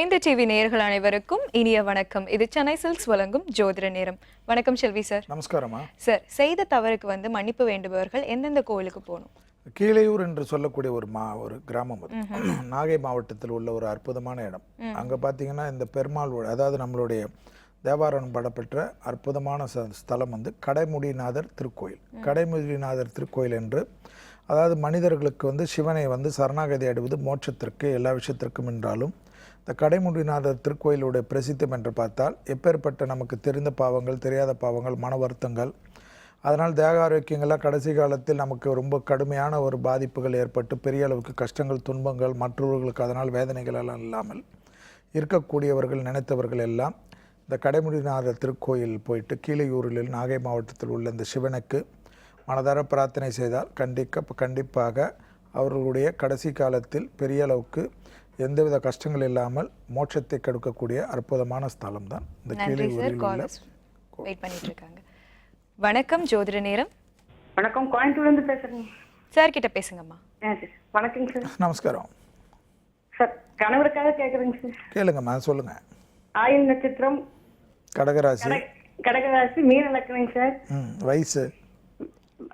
வேந்த TV நேயர்கள் அனைவருக்கும் இனிய வணக்கம். இது சென்னை சில்க்ஸ் வழங்கும் ஜோதிட நேரம். வணக்கம் செல்வி சார். நமஸ்காரமா சார். செய்த தவறுக்கு மன்னிப்பு வேண்டுபவர்கள் எந்தெந்த கோயிலுக்கு போகணும்? கீழையூர் என்று சொல்லக்கூடிய ஒரு கிராமம் அது நாகை மாவட்டத்தில் உள்ள ஒரு அற்புதமான இடம். அங்கே பார்த்தீங்கன்னா இந்த பெருமாள் அதாவது நம்மளுடைய தேவாரம் படப்பெற்ற அற்புதமான ஸ்தலம் கடைமுடிநாதர் திருக்கோயில். கடைமுடிநாதர் திருக்கோயில் என்று அதாவது மனிதர்களுக்கு சிவனை சரணாகதி அடைவது மோட்சத்திற்கு எல்லா விஷயத்திற்கும் என்றாலும் இந்த கடைமுடிநாதர் திருக்கோயிலுடைய பிரசித்தம் என்று பார்த்தால் எப்பேற்பட்ட நமக்கு தெரிந்த பாவங்கள் தெரியாத பாவங்கள் மன வருத்தங்கள் அதனால் தேக ஆரோக்கியங்கள்லாம் கடைசி காலத்தில் நமக்கு ரொம்ப கடுமையான ஒரு பாதிப்புகள் ஏற்பட்டு பெரிய அளவுக்கு கஷ்டங்கள் துன்பங்கள் மற்றவர்களுக்கு அதனால் வேதனைகள் எல்லாம் இல்லாமல் இருக்கக்கூடியவர்கள் நினைத்தவர்கள் எல்லாம் இந்த கடைமுடிநாதர் திருக்கோயில் போயிட்டு கீழையூரில் நாகை மாவட்டத்தில் உள்ள இந்த சிவனுக்கு மனதார பிரார்த்தனை செய்தால் கண்டிப்பாக அவர்களுடைய கடைசி காலத்தில் பெரிய அளவுக்கு எந்தவித கஷ்டங்கள் இல்லாமல் மோட்சத்தை கொடுக்கக்கூடிய அற்புதமான ஸ்தலம் தான் இந்த கீழையூரில் உள்ள. வணக்கம் ஜோதிட நேரம். வணக்கம், கோயம்புத்தூர்லேருந்து பேசுறேன் சார். கிட்ட பேசுங்கம்மா. வணக்கம் சார். நமஸ்காரம் சார். கணவருக்காக கேட்குறேங்க சார். கேளுங்கம்மா, சொல்லுங்க. ஆயுள் நட்சத்திரம், கடகராசி. கடகராசி, மீன லக்னங்க சார். வயசு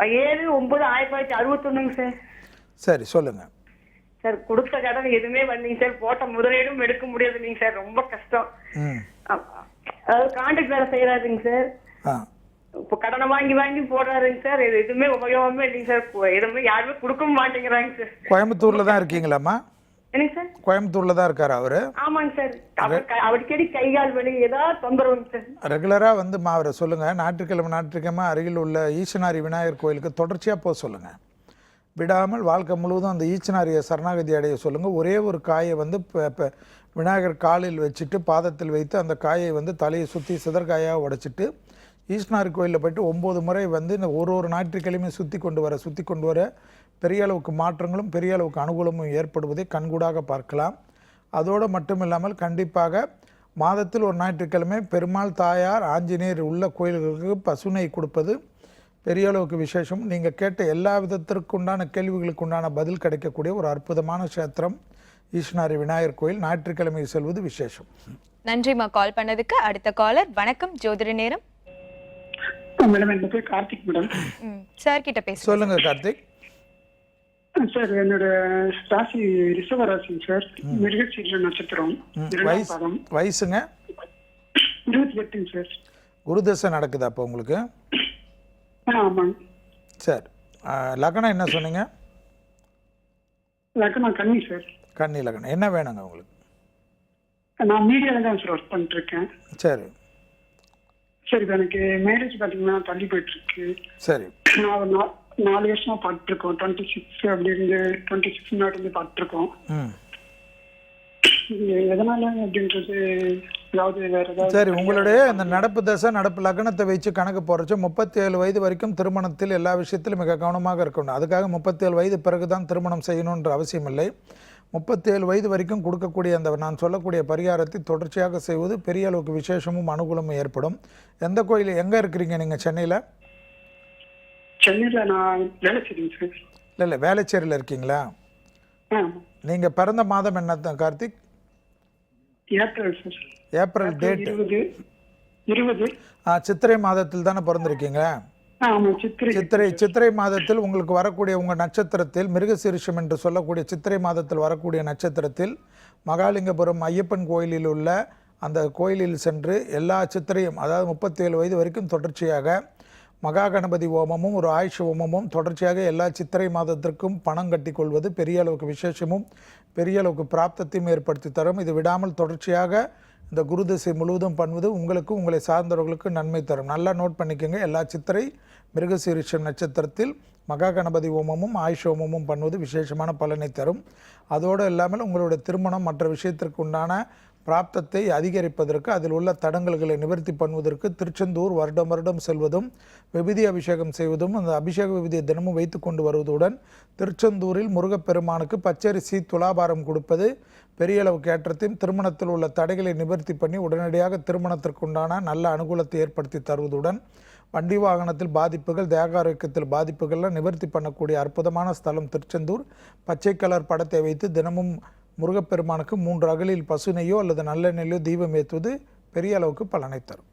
7/9/1961 சார். சரி, சொல்லுங்க சார். கொடுத்த கடன் எதுவுமே வரலீங்க சார். போட்ட முதலீடும் எடுக்க முடியாது இல்லைங்க சார். ரொம்ப கஷ்டம். அதாவது கான்ட்ராக்ட் வேலை செய்யறாருங்க சார். இப்போ கடனை வாங்கி வாங்கி போடுறாருங்க சார். இது எதுவுமே உபயோகமே இல்லைங்க சார். எதுவுமே யாருமே கொடுக்கவும் மாட்டேங்கிறாங்க சார். கோயம்புத்தூர்ல தான் இருக்கீங்களாம்மா? என்னங்க சார்? கோயம்புத்தூர்ல தான் இருக்காரு அவரு? ஆமாங்க சார். அடிக்கடி கைகால் வலி ஏதாவது தொந்தரவுங்க சார். ரெகுலரா அவரை சொல்லுங்க, ஞாயிற்றுக்கிழமை அருகில் உள்ள ஈசனாரி விநாயகர் கோயிலுக்கு தொடர்ச்சியா போக சொல்லுங்க. விடாமல் வாழ்க்கை முழுவதும் அந்த ஈச்சனாரியை சரணாகதி அடைய சொல்லுங்கள். ஒரே ஒரு காயை விநாயகர் காலில் வச்சுட்டு பாதத்தில் வைத்து அந்த காயை தலையை சுற்றி சிதற்காயாக உடைச்சிட்டு ஈஸ்வனாரி கோயிலில் போய்ட்டு 9 முறை இந்த ஒரு ஞாயிற்றுக்கிழமையும் சுற்றி கொண்டு வர பெரிய அளவுக்கு மாற்றங்களும் பெரிய அளவுக்கு அனுகூலமும் ஏற்படுவதை கண்கூடாக பார்க்கலாம். அதோடு மட்டும் இல்லாமல் கண்டிப்பாக மாதத்தில் ஒரு ஞாயிற்றுக்கிழமை பெருமாள் தாயார் ஆஞ்சநேயர் உள்ள கோயில்களுக்கு பசுனை கொடுப்பது பெரிய அளவுக்கு விசேஷம். நீங்கள் கேட்ட எல்லா விதத்திற்குண்டான கேள்விகளுக்கு உண்டான பதில் கிடைக்கக்கூடிய ஒரு அற்புதமான கஷேத்திரம் ஈஸ்வனாரி விநாயகர் கோயில். ஞாயிற்றுக்கிழமை செல்வது விசேஷம். நன்றிம்மா கால் பண்ணதுக்கு. அடுத்த காலர். வணக்கம் ஜோதிட நேரம். மேடம், என் பேர் கார்த்திக் மேடம். சார் கிட்ட பேச சொல்லுங்க கார்த்திக். சார், என்னோட ராசி ரிஷப ராசி சார். மிருகசீரிஷ நட்சத்திரம். வயசுங்க 28 சார். குருதசை நடக்குது அப்போ உங்களுக்கு? ஆமாங்க சார். லக்னம் என்ன சொன்னீங்க? லக்னம் கன்னி சார். கன்னி லக்னம். என்ன வேணுங்க உங்களுக்கு? நான் மீடியாவில் தான் சார் ஒர்க் பண்ணிட்டு இருக்கேன். சரி சரி. இப்போ எனக்கு மேரேஜ் பார்த்தீங்கன்னா தள்ளி போயிட்டு இருக்கு. சரி. நான் ஒரு 4 வருஷமா பார்த்துருக்கோம். 26 அப்படி இருந்து 26 முன்னாடி இருந்து பார்த்துருக்கோம். எதனால அப்படின்றது சரி. உங்களுடைய இந்த நடப்பு தசை நடப்பு லக்னத்தை வச்சு கணக்கு போடுறச்சு 37 வயது வரைக்கும் திருமணத்தில் எல்லா விஷயத்திலும் மிக கவனமாக இருக்கணும். அதுக்காக 37 வயது பிறகுதான் திருமணம் செய்யணுன்ற அவசியம் இல்லை. 37 வயது வரைக்கும் கொடுக்கக்கூடிய அந்த நான் சொல்லக்கூடிய பரிகாரத்தை தொடர்ச்சியாக செய்வது பெரிய அளவுக்கு விசேஷமும் அனுகூலமும் ஏற்படும். எந்த கோயில் எங்கே இருக்கிறீங்க நீங்கள்? சென்னையில்? சென்னையில் நான் வேலைச்சேரிங்க சார். இல்லை, வேலைச்சேரியில் இருக்கீங்களா? நீங்கள் பிறந்த மாதம் என்ன Karthik? April sir. April date 20. சித்திரை மாதத்தில் தானே பிறந்திருக்கீங்க? சித்திரை மாதத்தில் உங்களுக்கு வரக்கூடிய உங்கள் நட்சத்திரத்தில் மிருகசீரிஷம் என்று சொல்லக்கூடிய சித்திரை மாதத்தில் வரக்கூடிய நட்சத்திரத்தில் மகாலிங்கபுரம் ஐயப்பன் கோயிலில் உள்ள அந்த கோயிலில் சென்று எல்லா சித்திரையும் அதாவது 37 வயது வரைக்கும் தொடர்ச்சியாக மகா கணபதி ஹோமமும் ஒரு ஆயுஷ ஹோமமும் தொடர்ச்சியாக எல்லா சித்திரை மாதத்திற்கும் பணம் கட்டி கொள்வது பெரிய அளவுக்கு விசேஷமும் பெரிய அளவுக்கு பிராப்தத்தையும் ஏற்படுத்தி தரும். இது விடாமல் தொடர்ச்சியாக இந்த குரு திசை முழுவதும் பண்ணுவது உங்களுக்கு உங்களை சார்ந்தவர்களுக்கு நன்மை தரும். நல்லா நோட் பண்ணிக்கோங்க. எல்லா சித்திரை மிருகசீரிஷம் நட்சத்திரத்தில் மகா கணபதி ஹோமமும் ஆயுஷ ஹோமமும் பண்ணுவது விசேஷமான பலனை தரும். அதோடு இல்லாமல் உங்களுடைய திருமணம் மற்ற விஷயத்திற்கு உண்டான பிராப்தத்தை அதிகரிப்பதற்கு அதில் உள்ள தடங்கல்களை நிவர்த்தி பண்ணுவதற்கு திருச்செந்தூர் வருடம் செல்வதும் விபூதி அபிஷேகம் செய்வதும் அந்த அபிஷேக விபூதியை தினமும் வைத்து கொண்டு வருவதுடன் திருச்செந்தூரில் முருகப்பெருமானுக்கு பச்சரிசி துலாபாரம் கொடுப்பது பெரிய அளவுக்கு ஏற்றத்தையும் திருமணத்தில் உள்ள தடைகளை நிவர்த்தி பண்ணி உடனடியாக திருமணத்திற்குண்டான நல்ல அனுகூலத்தை ஏற்படுத்தி தருவதுடன் வண்டி வாகனத்தில் பாதிப்புகள் தேக ஆரோக்கியத்தில் பாதிப்புகள்லாம் நிவர்த்தி பண்ணக்கூடிய அற்புதமான ஸ்தலம் திருச்செந்தூர். பச்சை கலர் படத்தை வைத்து தினமும் முருகப்பெருமானுக்கு 3 அகலில் பசுனையோ அல்லது நல்லெண்ணெய்யோ தீபம் ஏற்றுவது பெரிய அளவுக்கு பலனை தரும்.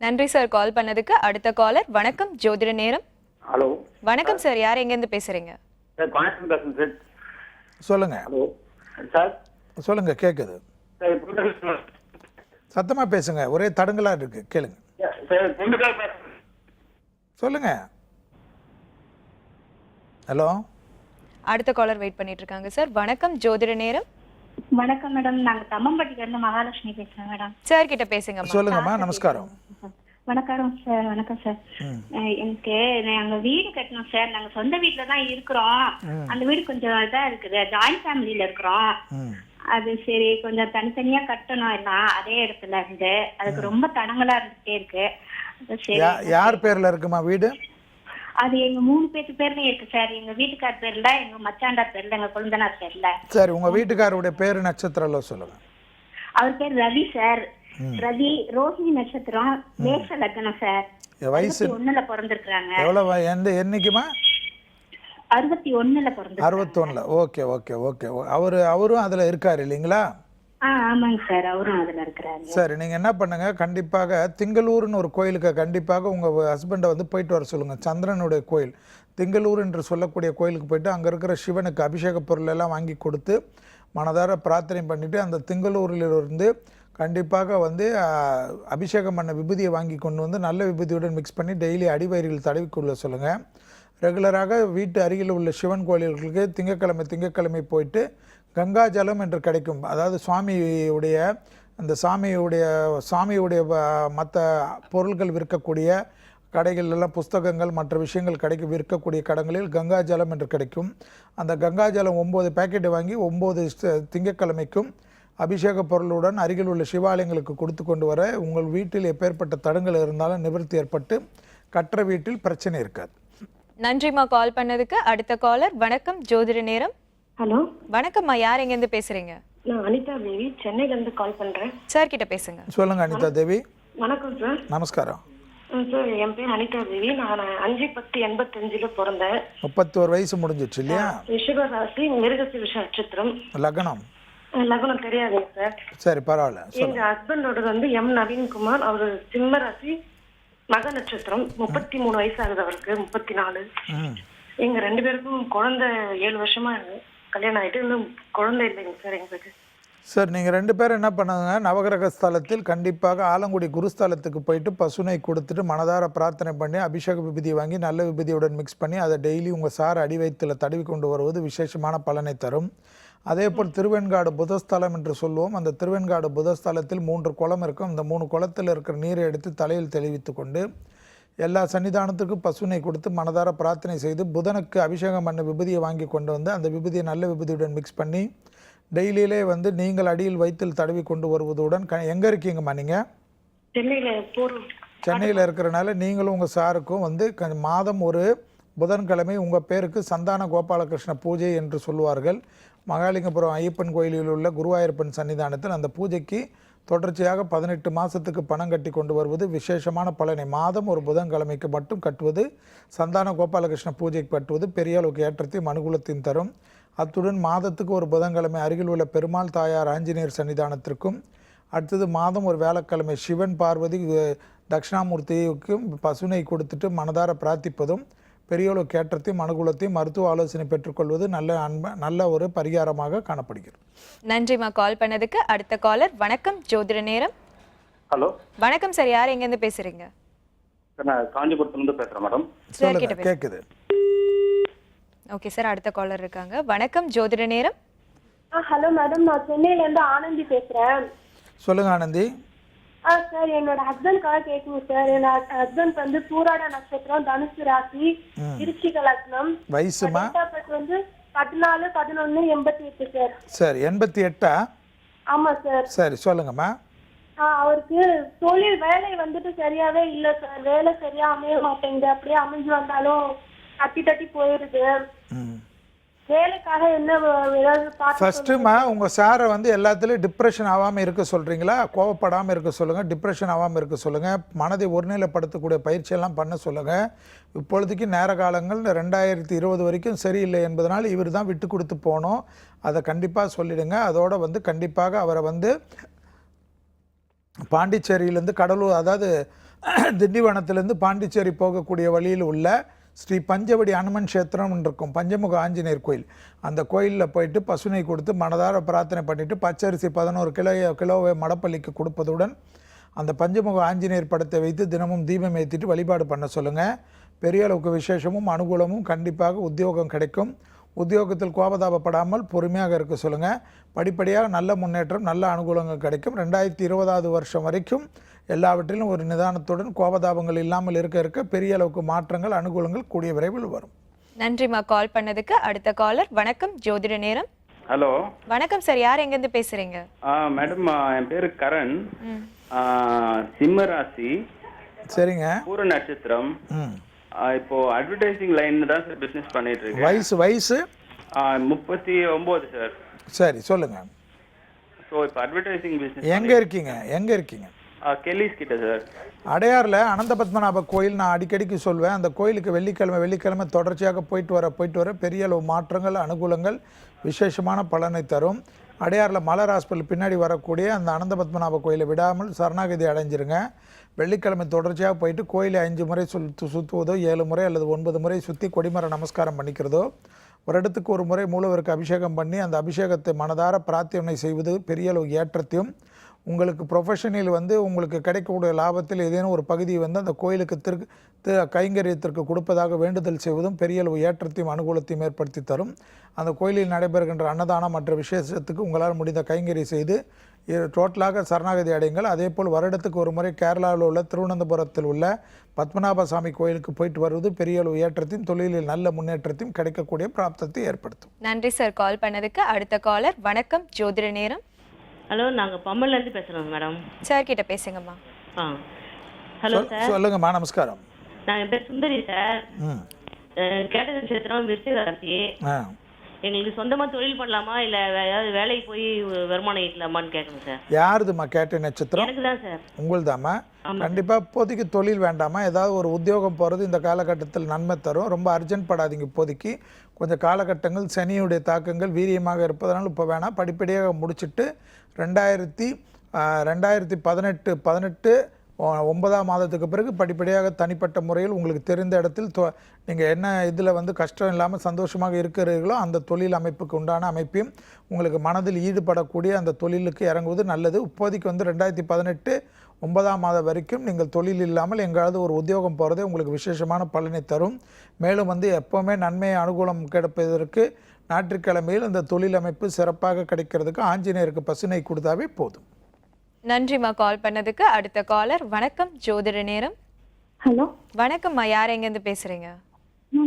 நன்றி சார் கால் பண்ணதுக்கு. அடுத்த காலர் வணக்கம் ஜோதிட நேரம். ஹலோ வணக்கம் சார், யார் எங்க இருந்து பேசுறீங்க? சார் கான்ஸ்டன்ட் பேசுறேன் சார். சொல்லுங்க. Hello sir. சொல்லுங்க, கேட்குது. சார் சத்தமா பேசுங்க, ஒரே தடங்களா இருக்கு, கேளுங்க. சார் பொண்ணுக்காக பேசுறேன். சொல்லுங்க. ஹலோ, அடுத்த காலர் வெயிட் பண்ணிட்டு இருக்காங்க சார். வணக்கம் ஜோதிட நேரம். வணக்கம் மேடம், நாங்க தம்மம்பட்டில இருந்து மகாலட்சுமி பேசுறேன் மேடம். சார் கிட்ட பேசுங்க. சொல்லுங்கம்மா. நமஸ்காரம். வணக்கம் சார். வணக்கம் சார். எனக்கு நாங்க வீடு கட்டணும் சார். நாங்க சொந்த வீட்டுல தான் இருக்கிறோம். அந்த வீடு கொஞ்சம் இதா இருக்குது, ஜாயிண்ட் ஃபேமிலியில இருக்கிறோம். அது சரி கொஞ்சம் தனித்தனியா கட்டணும் எல்லாம் அதே இடத்துல இருந்து. அதுக்கு ரொம்ப தடங்களா இருந்துட்டே இருக்கு. சரி, யார் பேர்ல இருக்குமா வீடு? அது எங்க 3 பேர்லயும் இருக்கு சார். எங்க வீட்டுக்கார் பேர்ல, எங்க மச்சாண்டார் பேர்ல, எங்க கொழுந்தனார் பேர்ல. சரி, உங்க வீட்டுக்காரருடைய பேரு நட்சத்திரம் சொல்லுங்க. அவர் பேர் ரவி சார். ரவி, ரோஹிணி நட்சத்திரம், மேஷ லக்னம் சார். வயசு 61ல பிறந்திருக்காங்க. எவ்வளவு? எந்த என்னைக்குமா? 61ல பிறந்திருக்காங்க. 61ல. Okay okay okay. அவரும் அதுல இருக்காரு இல்லைங்களா? ஆமாங்க சார், அவரும் அதுல இருக்கிறாரு. சரி, நீங்க என்ன பண்ணுங்க, கண்டிப்பாக திங்களூர்னு ஒரு கோயிலுக்கு கண்டிப்பாக உங்க ஹஸ்பண்டை வந்து போயிட்டு வர சொல்லுங்க. சந்திரனுடைய கோயில் திங்களூர் என்று சொல்லக்கூடிய கோயிலுக்கு போயிட்டு அங்க இருக்கிற சிவனுக்கு அபிஷேக பொருள் எல்லாம் வாங்கி கொடுத்து மனதார பிரார்த்தனை பண்ணிட்டு அந்த திங்களூரிலிருந்து கண்டிப்பாக வந்து அபிஷேகம் பண்ண விபூதியை வாங்கி கொண்டு வந்து நல்ல விபூதியுடன் மிக்ஸ் பண்ணி டெய்லி அடிவயிறில் தடவிக்கொள்ள சொல்லுங்கள். ரெகுலராக வீட்டு அருகில் உள்ள சிவன் கோயில்களுக்கு திங்கக்கிழமை போயிட்டு கங்கா ஜலம் என்று கிடைக்கும். அதாவது அந்த சாமியுடைய மற்ற பொருள்கள் விற்கக்கூடிய கடைகள் எல்லாம் புஸ்தகங்கள் மற்ற விஷயங்கள் விற்கக்கூடிய கடங்களில் கங்கா ஜலம் என்று கிடைக்கும். அந்த கங்கா ஜலம் 9 பேக்கெட்டை வாங்கி 9 திங்கக்கிழமைக்கும் அபிஷேக பொருளுடன் அருகில் உள்ள சிவாலயங்களுக்கு கொடுத்து கொண்டு வர உங்கள் வீட்டில் எப்பேற்பட்ட தடங்கள் இருந்தாலும் நிவர்த்தி ஏற்பட்டு கற்ற வீட்டில் பிரச்சனை இருக்காது. நன்றிம்மா கால் பண்ணதுக்கு. அடுத்த காலர் வணக்கம் ஜோதிட நேரம். ஹலோ வணக்கம்மா, யார் எங்க இருந்து பேசுறீங்க? நான் அனிதா தேவி, சென்னையில இருந்து கால் பண்றேன். சார் கிட்ட பேசுங்க. சொல்லுங்க அனிதா தேவி. வணக்கம் சார். நமஸ்காரம் சார், என் பேர் அனிதா தேவி. நான் 5/10/85ல பிறந்தேன். 31 வயசு முடிஞ்சிச்சு இல்லையா? ரிஷப ராசி, மிருகசீரிஷ நட்சத்திரம். லக்னம் லக்னம் தெரியாதுங்க சார். சரி, பரவாயில்ல. எங்க ஹஸ்பண்டோட வந்து எம் நவீன்குமார். அவரு சிம்ம ராசி, மக நட்சத்திரம். 33 வயசு ஆகுது அவருக்கு. 34. எங்க 2 பேருக்கும் குழந்தை 7 வருஷமா கல்யாணம் ஆயிட்டு இன்னும் குழந்தை இல்லைங்க சார் எங்களுக்கு. சார், நீங்கள் 2 பேரும் என்ன பண்ணுங்க, நவகிரக ஸ்தலத்தில் கண்டிப்பாக ஆலங்குடி குருஸ்தலத்துக்கு போயிட்டு பசுனை கொடுத்துட்டு மனதார பிரார்த்தனை பண்ணி அபிஷேக விபூதி வாங்கி நல்ல விபூதியுடன் மிக்ஸ் பண்ணி அதை டெய்லி உங்கள் சார் அடி வயிற்றில் தடவி கொண்டு வருவது விசேஷமான பலனை தரும். அதேபோல் திருவெண்காடு புதஸ்தலம் என்று சொல்லுவோம். அந்த திருவெண்காடு புதஸ்தலத்தில் 3 குளம் இருக்கும். அந்த 3 குளத்தில் இருக்கிற நீரை எடுத்து தலையில் தெளிவித்து கொண்டு எல்லா சன்னிதானத்துக்கும் பசுனை கொடுத்து மனதார பிரார்த்தனை செய்து புதனுக்கு அபிஷேகம் பண்ண விபூதியை வாங்கி கொண்டு வந்து அந்த விபூதியை நல்ல விபூதியுடன் மிக்ஸ் பண்ணி டெய்லியிலே வந்து நீங்கள் அடியில் வயிற்றில் தடவி கொண்டு வருவதுடன் எங்கே இருக்கீங்கம்மா நீங்கள்? சென்னையில் இருக்கிறனால நீங்களும் உங்கள் சாருக்கும் வந்து மாதம் ஒரு புதன்கிழமை உங்கள் பேருக்கு சந்தான கோபாலகிருஷ்ண பூஜை என்று சொல்லுவார்கள். மகாலிங்கபுரம் ஐயப்பன் கோயிலில் உள்ள குருவாயூரப்பன் சன்னிதானத்தில் அந்த பூஜைக்கு தொடர்ச்சியாக 18 மாதத்துக்கு பணம் கட்டி கொண்டு வருவது விசேஷமான பலனை. மாதம் ஒரு புதன்கிழமைக்கு மட்டும் கட்டுவது, சந்தான கோபாலகிருஷ்ண பூஜைக்கு கட்டுவது பெரிய அளவுக்கு ஏற்றத்தையும் அனுகூலத்தையும் தரும். அத்துடன் மாதத்துக்கு ஒரு புதன்கிழமை அருகில் உள்ள பெருமாள் தாயார் ஆஞ்சநேயர் சன்னிதானத்திற்கும், அடுத்தது மாதம் ஒரு வியாழக்கிழமை சிவன் பார்வதி தட்சிணாமூர்த்திக்கும் பசுனை கொடுத்துட்டு மனதார பிரார்த்திப்பதும் பெரிய அளவுக்கு ஏற்றத்தையும் அனுகூலத்தையும் மருத்துவ ஆலோசனை பெற்றுக்கொள்வது நல்ல ஒரு பரிகாரமாக காணப்படுகிறது. நன்றிம்மா கால் பண்ணதுக்கு. அடுத்த காலர் வணக்கம் ஜோதிட நேரம். ஹலோ வணக்கம் சார், யார் எங்க இருந்து பேசுறீங்க? நான் காஞ்சிபுரத்துல இருந்து பேசுறேன் மேடம். சார் கிட்ட பேசுங்க. கேக்குது. ஓகே சார், அடுத்த காலர் இருக்காங்க. வணக்கம் ஜோதிட நேரம். ஹலோ மேடம், நான் சென்னையில இருந்து ஆனந்தி பேசுறேன். சொல்லுங்க ஆனந்தி. சார், என்னோட ஹஸ்பண்ட்காக கேட்குங்க சார். என்னோட ஹஸ்பண்ட் வந்து பூராட நட்சத்திரம், தனுசு ராசி, விருச்சிக லக்னம். வயசுமா? வந்து 14/11/88 சார். சரி, 88. ஆமா சார். சரி, சொல்லுங்கம்மா. அவருக்கு தொழில் வேலை வந்துட்டு சரியாவே இல்ல சார். வேலை சரியா அமைய மாட்டேங்குது. அப்படியே அமைஞ்சு வந்தாலும் தட்டி போயிருது. வேலைக்காக என்ன ஏதாவது பார்த்து ஃபஸ்ட்டுமா உங்கள் சாரை வந்து எல்லாத்துலேயும் டிப்ரெஷன் ஆகாமல் இருக்க சொல்கிறீங்களா, கோவப்படாமல் இருக்க சொல்லுங்கள், டிப்ரெஷன் ஆகாமல் இருக்க சொல்லுங்கள், மனதை ஒருநிலைப்படுத்தக்கூடிய பயிற்சியெல்லாம் பண்ண சொல்லுங்கள். இப்பொழுதுக்கு நேர காலங்கள் 2020 வரைக்கும் சரியில்லை என்பதனால் இவர் தான் விட்டு கொடுத்து போனோம். அதை கண்டிப்பாக சொல்லிடுங்க. அதோடு வந்து கண்டிப்பாக அவரை வந்து பாண்டிச்சேரியிலேருந்து கடலூர், அதாவது திண்டிவனத்திலேருந்து பாண்டிச்சேரி போகக்கூடிய வழியில் உள்ள ஸ்ரீ பஞ்சவடி அனுமன் கஷேத்திரம் இருக்கும், பஞ்சமுக ஆஞ்சநேயர் கோயில். அந்த கோயிலில் போயிட்டு பசுனை கொடுத்து மனதார பிரார்த்தனை பண்ணிவிட்டு பச்சரிசி 11 கிலோவை மடப்பள்ளிக்கு கொடுப்பதுடன் அந்த பஞ்சமுக ஆஞ்சநேயர் படத்தை வைத்து தினமும் தீபம் ஏற்றிட்டு வழிபாடு பண்ண சொல்லுங்கள். பெரிய அளவுக்கு விசேஷமும் அனுகூலமும் கண்டிப்பாக உத்தியோகம் கிடைக்கும். உத்தியோகத்தில் கோபதாபப்படாமல் பொறுமையாக இருக்க சொல்லுங்கள். படிப்படியாக நல்ல முன்னேற்றம், நல்ல அனுகூலங்கள் கிடைக்கும். 2020 வருஷம் வரைக்கும் எல்லாவற்றிலும் ஒரு நிதானத்துடன் கோபதாபங்கள் இல்லாமல் இருக்க பெரிய அளவுக்கு மாற்றங்கள், அனுகூலங்கள் கூடிய விரைவில் வரும். நன்றிம்மா கால் பண்ணதுக்கு. அடுத்த காலர். வணக்கம் ஜோதிட நேரம். ஹலோ, வணக்கம் சார், யார் எங்கேருந்து பேசுறீங்க? மேடம் என் பேரு கரண். சிம்ம ராசி, சரிங்க. பூர நட்சத்திரம். இப்போ அட்வர்டைசிங் லைன் தான் சார் பிசினஸ் பண்ணிட்டு இருக்கேன். வயசு 39 சார். சரி, சொல்லுங்க. ஸோ இப்போ அட்வர்டைசிங் பிசினஸ் எங்கே இருக்கீங்க? கெல்லிஸ் கிட்ட சார். அடையாரில் அனந்த பத்மநாப கோயில் நான் அடிக்கடிக்கு சொல்வேன். அந்த கோயிலுக்கு வெள்ளிக்கிழமை தொடர்ச்சியாக போயிட்டு வர பெரிய அளவு மாற்றங்கள், அனுகூலங்கள், விசேஷமான பலனை தரும். அடையாரில் மலர் ஹாஸ்பிட்டல் பின்னாடி வரக்கூடிய அந்த அனந்த பத்மநாப கோயிலை விடாமல் சரணாகதி அடைஞ்சிருங்க. வெள்ளிக்கிழமை தொடர்ச்சியாக போயிட்டு கோயிலை 5 முறை சுற்றுவதோ, 7 முறை அல்லது 9 முறை சுற்றி கொடிமர நமஸ்காரம் பண்ணிக்கிறதோ, வருடத்துக்கு ஒரு முறை மூலவருக்கு அபிஷேகம் பண்ணி அந்த அபிஷேகத்தை மனதார பிரார்த்தனை செய்வது பெரிய அளவு ஏற்றத்தையும், உங்களுக்கு ப்ரொஃபஷனில் வந்து உங்களுக்கு கிடைக்கக்கூடிய லாபத்தில் ஏதேனும் ஒரு பகுதியை வந்து அந்த கோயிலுக்கு கைங்கரியத்திற்கு கொடுப்பதாக வேண்டுதல் செய்வதும் பெரிய அளவு ஏற்றத்தையும் அனுகூலத்தையும் ஏற்படுத்தி தரும். அந்த கோயிலில் நடைபெறுகின்ற அன்னதானம் மற்ற விசேஷத்துக்கு உங்களால் முடிந்த கைங்கரியம் செய்து டோட்டலாக சரணாகதி அடையுங்கள். அதே போல் வருடத்துக்கு ஒரு முறை கேரளாவில் உள்ள திருவனந்தபுரத்தில் உள்ள பத்மநாப சாமி கோயிலுக்கு போயிட்டு வருவது பெரிய அளவு ஏற்றத்தையும் தொழிலில் நல்ல முன்னேற்றத்தையும் கிடைக்கக்கூடிய பிராப்தத்தை ஏற்படுத்தும். நன்றி சார் கால் பண்ணதுக்கு. அடுத்த காலர். வணக்கம் ஜோதிட நேரம். ஹலோ, நாங்கள் பம்மல்லேருந்து பேசுகிறோம் மேடம். சார் கிட்ட பேசுங்கம்மா. Hello sir. சொல்லுங்கம்மா. நமஸ்காரம். நான் என் பேர் சுந்தரி சார். கேட்ட நட்சத்திரம் விருச்சிக ராசி. எங்களுக்கு சொந்தமாக தொழில் பண்ணலாமா இல்லை ஏதாவது வேலைக்கு போய் வருமானம் ஈட்டலாமான்னு கேட்கணும் சார். யாருதுமா கேட்ட நட்சத்திரம்? எனக்கு தான் சார். உங்களுதாம்மா? கண்டிப்பாக இப்போதைக்கு தொழில் வேண்டாமா, ஏதாவது ஒரு உத்தியோகம் போகிறது இந்த காலகட்டத்தில் நன்மை தரும். ரொம்ப அர்ஜென்ட் படாதீங்க. இப்போதைக்கு கொஞ்சம் காலகட்டங்கள் சனியுடைய தாக்கங்கள் வீரியமாக இருப்பதனால் இப்போ வேணாம். படிப்படியாக முடிச்சுட்டு 2018 9ஆம் மாதத்துக்கு பிறகு படிப்படியாக தனிப்பட்ட முறையில் உங்களுக்கு தெரிந்த இடத்தில் நீங்கள் என்ன இதில் வந்து கஷ்டம் இல்லாமல் சந்தோஷமாக இருக்கிறீர்களோ அந்த தொழில் அமைப்புக்கு உண்டான அமைப்பையும் உங்களுக்கு மனதில் ஈடுபடக்கூடிய அந்த தொழிலுக்கு இறங்குவது நல்லது. இப்போதைக்கு வந்து 2018 9ஆம் மாதம் வரைக்கும் நீங்கள் தொழில் இல்லாமல் எங்காவது ஒரு உத்தியோகம் போகிறதே உங்களுக்கு விசேஷமான பலனை தரும். மேலும் வந்து எப்போவுமே நன்மை அனுகூலம் கிடைப்பதற்கு ஞாயிற்றுக்கிழமையில் இந்த தொழில் அமைப்பு சிறப்பாக கிடைக்கிறதுக்கு ஆஞ்சநேயருக்கு பசுனை கொடுத்தாவே போதும். நன்றிம்மா கால் பண்ணதுக்கு. அடுத்த காலர். வணக்கம் ஜோதிட நேரம். ஹலோ, வணக்கம்மா, யார் எங்கேருந்து பேசுறீங்க?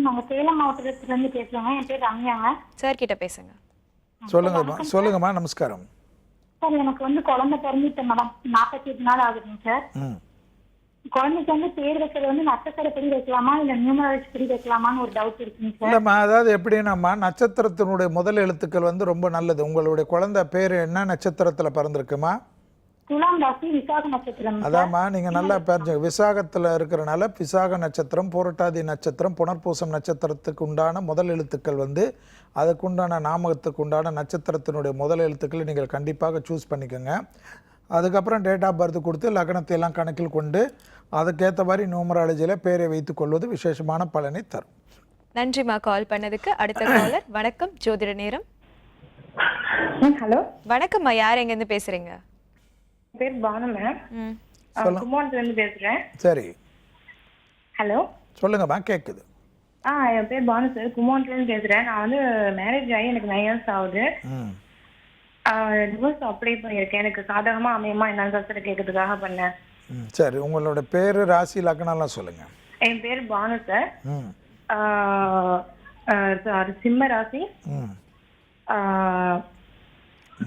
நாங்கள் சேலம் மாவட்டத்திலேருந்து பேசுகிறோங்க. என் பேர் ரம்யாங்க. சார் கிட்ட பேசுங்க. சொல்லுங்கம்மா. நமஸ்காரம் சார். எனக்கு வந்து குழந்தை பிறந்துட்டு மேடம் 48 நாள் ஆகுதுங்க சார். குழந்தைக்கு வந்து பேர் வைக்கிறது வந்து நட்சத்திரப்படி வைக்கலாமா இல்லை நியூமராலஜிப்படி வைக்கலாமான்னு ஒரு டவுட் இருக்குங்க சார். இல்லைம்மா, அதாவது எப்படின்னாம்மா நட்சத்திரத்தினுடைய முதல் எழுத்துக்கள் வந்து ரொம்ப நல்லது. உங்களுடைய குழந்தை பேர் என்ன நட்சத்திரத்தில் பிறந்திருக்குமா? துலாம் ராசி, விசாக நட்சத்திரம். அதாம்மா, நீங்கள் நல்லா பேர் விசாகத்தில் இருக்கிறனால விசாக நட்சத்திரம், புரட்டாதி நட்சத்திரம், புனர்பூசம் நட்சத்திரத்துக்கு உண்டான முதல் எழுத்துக்கள் வந்து அதுக்குண்டான நாமகத்துக்கு உண்டான நட்சத்திரத்தினுடைய முதல் எழுத்துக்களை நீங்கள் கண்டிப்பாக சூஸ் பண்ணிக்கோங்க. அதுக்கப்புறம் டேட் ஆஃப் பர்த் கொடுத்து லக்னத்தை எல்லாம் கணக்கில் கொண்டு அதுக்கேற்ற மாதிரி நியூமராலஜியில் பேரை வைத்துக் கொள்வது விசேஷமான பலனை தரும். நன்றிம்மா கால் பண்ணதுக்கு. அடுத்த காலர். வணக்கம் ஜோதிட நேரம். ஹலோ, வணக்கம்மா, யார் எங்கேருந்து பேசுறீங்க? பேர் பானு மேம். கும்பகோணத்துலேருந்து பேசுகிறேன். சரி, ஹலோ சொல்லுங்கம்மா, கேட்குது. என் பேர் பானு சார், கும்பகோணத்துலேருந்து பேசுகிறேன். நான் வந்து மேரேஜ் ஆகி எனக்கு 9 years ஆகுது. டிவோர்ஸ் அப்ளை பண்ணியிருக்கேன். எனக்கு சாதகமாக அமையுமா என்னன்னு சார் கேட்கறதுக்காக பண்ணேன். சரி, உங்களோட பேர், ராசி, லக்னம்லாம் சொல்லுங்கள். என் பேர் பானு சார். சிம்ம ராசி,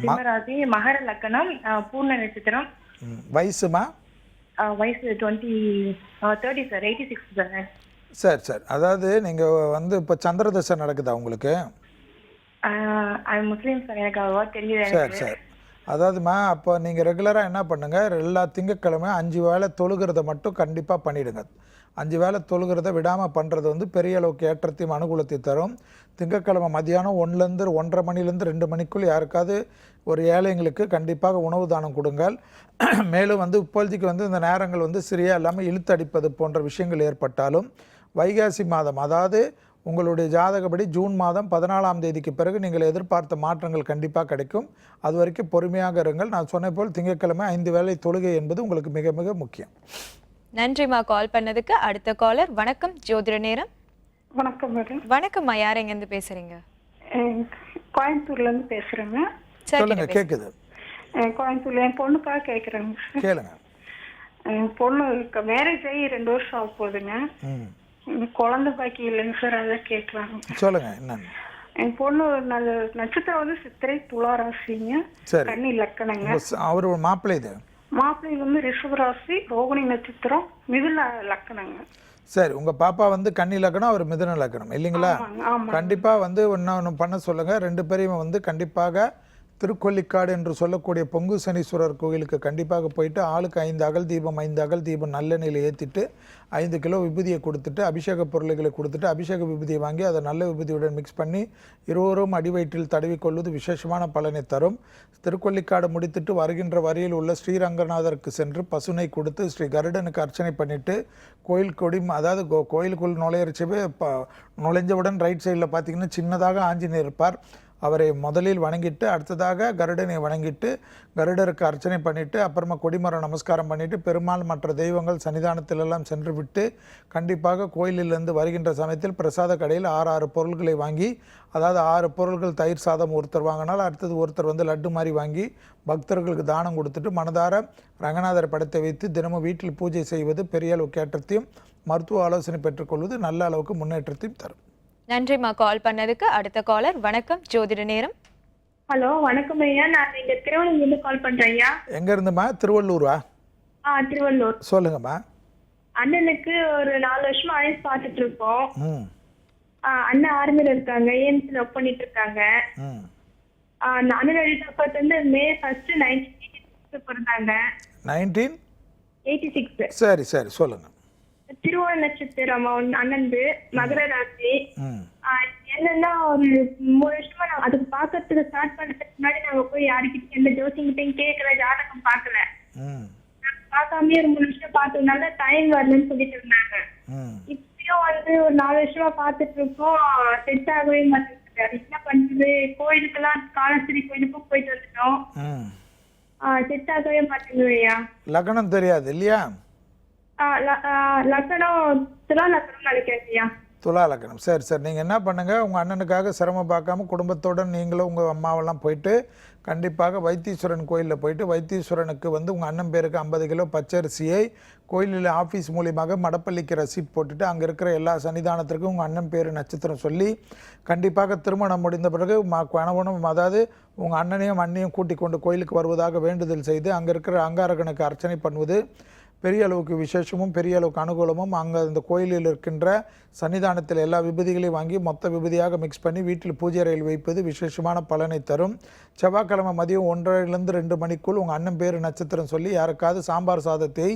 சிம்மராசி, மகர லக்கணம், பூர்ண நட்சத்திரம். வயசுமா? வயசு 30 சார், 86 சார். சரி, அதாவது நீங்கள் வந்து இப்போ சந்திர தசை நடக்குதா உங்களுக்கு? முஸ்லீம் சார், எனக்கு அவ்வளவா தெரியல. சரி சரி. அதாவதுமா, அப்போ நீங்கள் ரெகுலராக என்ன பண்ணுங்கள், எல்லா திங்கட்கிழமை 5 வேளை தொழுகிறத மட்டும் கண்டிப்பாக பண்ணிவிடுங்க. 5 வேளை தொழுகிறத விடாமல் பண்ணுறது வந்து பெரிய அளவுக்கு ஏற்றத்தையும் அனுகூலத்தை தரும். திங்கட்கிழமை மதியானம் 1லேருந்து 1:30 மணிலேருந்து 2 மணிக்குள் யாருக்காவது ஒரு ஏழைங்களுக்கு கண்டிப்பாக உணவு தானம் கொடுங்கள். மேலும் வந்து இப்பொழுதைக்கு வந்து இந்த நேரங்கள் வந்து சரியாக இல்லாமல் இழுத்தடிப்பது போன்ற விஷயங்கள் ஏற்பட்டாலும் வைகாசி மாதம், அதாவது உங்களுடைய ஜாதகப்படி ஜூன் மாதம் 14ஆம் தேதிக்கு பிறகு நீங்கள் எதிர்பார்த்த மாற்றங்கள் கண்டிப்பாக கிடைக்கும். அது வரைக்கும் பொறுமையாக இருங்கள். நான் சொன்ன போல் திங்கட்கிழமை 5 வேளை தொழுகை என்பது உங்களுக்கு மிக மிக முக்கியம். நன்றிம்மா கால் பண்ணதுக்கு. அடுத்த காலர். வணக்கம் ஜோதிட நேரம். வணக்கம் மேடம். வணக்கம்மா, யார் எங்கேருந்து பேசுறீங்க? கோயம்புத்தூர்ல இருந்து பேசுறேங்க. சொல்லுங்க, கேக்குது. கோயம்புத்தூர்ல என் பொண்ணுக்காக கேக்குறேங்க. கேளுங்க. என் பொண்ணு மேரேஜ் ஆகி 2 வருஷம் ஆக போகுதுங்க. குழந்தை பாக்கி இல்லைங்க சார், அதான் கேட்கலாங்க. சொல்லுங்க என்னன்னு. என் பொண்ணு நட்சத்திரம் வந்து சித்திரை, துலா ராசிங்க, கன்னி லக்கணங்க. அவரு மாப்பிள்ளை இது? மாப்பிள்ளை வந்து ரிஷப ராசி, ரோகிணி நட்சத்திரம், மிதுன லக்கணங்க. சரி, உங்க பாப்பா வந்து கன்னி லக்கணம், அவர் மிதுன லக்கணம் இல்லைங்களா? கண்டிப்பா வந்து ஒன்று பண்ண சொல்லுங்க. 2 பேரையும் வந்து கண்டிப்பாக திருக்கொல்லிக்காடு என்று சொல்லக்கூடிய பொங்கு சனீஸ்வரர் கோயிலுக்கு கண்டிப்பாக போயிட்டு ஆளுக்கு 5 அகல் தீபம் 5 அகல் தீபம் நல்லெண்ணெயில் ஏற்றிட்டு 5 கிலோ விபூதியை கொடுத்துட்டு அபிஷேக பொருள்களை கொடுத்துட்டு அபிஷேக விபூதியை வாங்கி அதை நல்ல விபூதியுடன் மிக்ஸ் பண்ணி இருவரும் அடிவயிற்றில் தடவிக்கொள்வது விசேஷமான பலனை தரும். திருக்கொல்லிக்காடு முடித்துட்டு வருகின்ற வரியில் உள்ள ஸ்ரீரங்கநாதருக்கு சென்று பசுனை கொடுத்து ஸ்ரீ கருடனுக்கு அர்ச்சனை பண்ணிவிட்டு கோயில் கொடி, அதாவது கோயிலுக்குள் நுழையிறச்சவே நுழைஞ்சவுடன் ரைட் சைடில் பார்த்தீங்கன்னா சின்னதாக ஆஞ்சநேயர் இருப்பார். அவரை முதலில் வணங்கிட்டு அடுத்ததாக கருடனை வணங்கிட்டு கருடருக்கு அர்ச்சனை பண்ணிவிட்டு அப்புறமா கொடிமரம் நமஸ்காரம் பண்ணிவிட்டு பெருமாள் மற்ற தெய்வங்கள் சன்னிதானத்திலெல்லாம் சென்று விட்டு கண்டிப்பாக கோயிலிலிருந்து வருகின்ற சமயத்தில் பிரசாத கடையில் 6 பொருள்களை வாங்கி, அதாவது 6 பொருள்கள் தயிர் சாதம் ஒருத்தர் வாங்கினால் அடுத்தது ஒருத்தர் வந்து லட்டு மாதிரி வாங்கி பக்தர்களுக்கு தானம் கொடுத்துட்டு மனதார ரங்கநாதர் படத்தை வைத்து தினமும் வீட்டில் பூஜை செய்வது பெரிய அளவுக்கு ஏற்றத்தையும் மருத்துவ ஆலோசனை பெற்றுக்கொள்வது நல்ல அளவுக்கு முன்னேற்றத்தையும் தரும். நன்றிம்மா கால் பண்ணதுக்கு. அடுத்த காலர். வணக்கம் ஜோதிட நேரம். ஹலோ, வணக்கம் ஐயா. நான் இங்க திருவள்ளூர்ல கால் பண்றேன் ஐயா. எங்க இருந்துமா? திருவள்ளூரா? திருவள்ளூர். சொல்லுங்கம்மா. அண்ணனுக்கு ஒரு 4 வருஷமா ஆயுஸ் பார்த்துட்டு இருக்கோம். அண்ணன் ஆர்மில இருக்காங்க, ஏஎம்ஸ்ல ஒர்க் பண்ணிட்டு இருக்காங்க. அண்ணனோட டேட் வந்து மே 1, 1986 பிறந்தாங்க. 1986. சரி சரி, சொல்லுங்க. திருவோண நட்சத்திரம் அண்ணந்து, மகர ராசி. என்னன்னா ஒரு 3 வருஷமா நான் அதுக்கு பாக்கிறதுக்கு ஸ்டார்ட் பண்றதுக்கு முன்னாடி நாங்க போய் யாருக்கிட்ட எந்த ஜோசிங்கிட்டையும் கேட்கல, ஜாதகம் பார்க்கல. பார்க்காமயே ஒரு 3 வருஷம் பார்த்ததுனால டைம் வரலன்னு சொல்லிட்டு இருந்தாங்க. இப்பயும் வந்து ஒரு 4 வருஷமா பார்த்துட்டு இருக்கோம், செட் ஆகவே மாட்டேங்குது. அது என்ன பண்றது? கோயிலுக்கெல்லாம் காலஸ்திரி கோயிலுக்கும் போயிட்டு வந்துட்டோம், செட் ஆகவே மாட்டேங்குது ஐயா. லக்னம் தெரியாது இல்லையா? லக்னம் துலா லக்னம் நினைக்கிறேன். துலா லக்னம். சரி சரி, நீங்கள் என்ன பண்ணுங்கள், உங்கள் அண்ணனுக்காக சிரமம் பார்க்காம குடும்பத்தோடு நீங்களும் உங்கள் அம்மாவெல்லாம் போயிட்டு கண்டிப்பாக வைத்தீஸ்வரன் கோயிலில் போயிட்டு வைத்தீஸ்வரனுக்கு வந்து உங்கள் அண்ணன் பேருக்கு 50 கிலோ பச்சரிசியை கோயிலில் ஆஃபீஸ் மூலியமாக மடப்பள்ளிக்கு ரசீட் போட்டுட்டு அங்கே இருக்கிற எல்லா சன்னிதானத்திற்கும் உங்கள் அண்ணன் பேர் நட்சத்திரம் சொல்லி கண்டிப்பாக திருமணம் முடிந்த பிறகு கணவனும், அதாவது உங்கள் அண்ணனையும் அண்ணியும் கூட்டிக் கொண்டு கோயிலுக்கு வருவதாக வேண்டுதல் செய்து அங்கே இருக்கிற அங்காரகனுக்கு அர்ச்சனை பண்ணுவது பெரிய அளவுக்கு விசேஷமும் பெரிய அளவுக்கு அனுகூலமும். அங்கே அந்த கோயிலில் இருக்கின்ற சன்னிதானத்தில் எல்லா விபூதிகளையும் வாங்கி மொத்த விபூதியாக மிக்ஸ் பண்ணி வீட்டில் பூஜை அறையில் வைப்பது விசேஷமான பலனை தரும். செவ்வாய்க்கிழமை மதியம் 1:30லேருந்து 2 மணிக்குள் உங்கள் அண்ணன் பேர் நட்சத்திரம் சொல்லி யாருக்காவது சாம்பார் சாதத்தை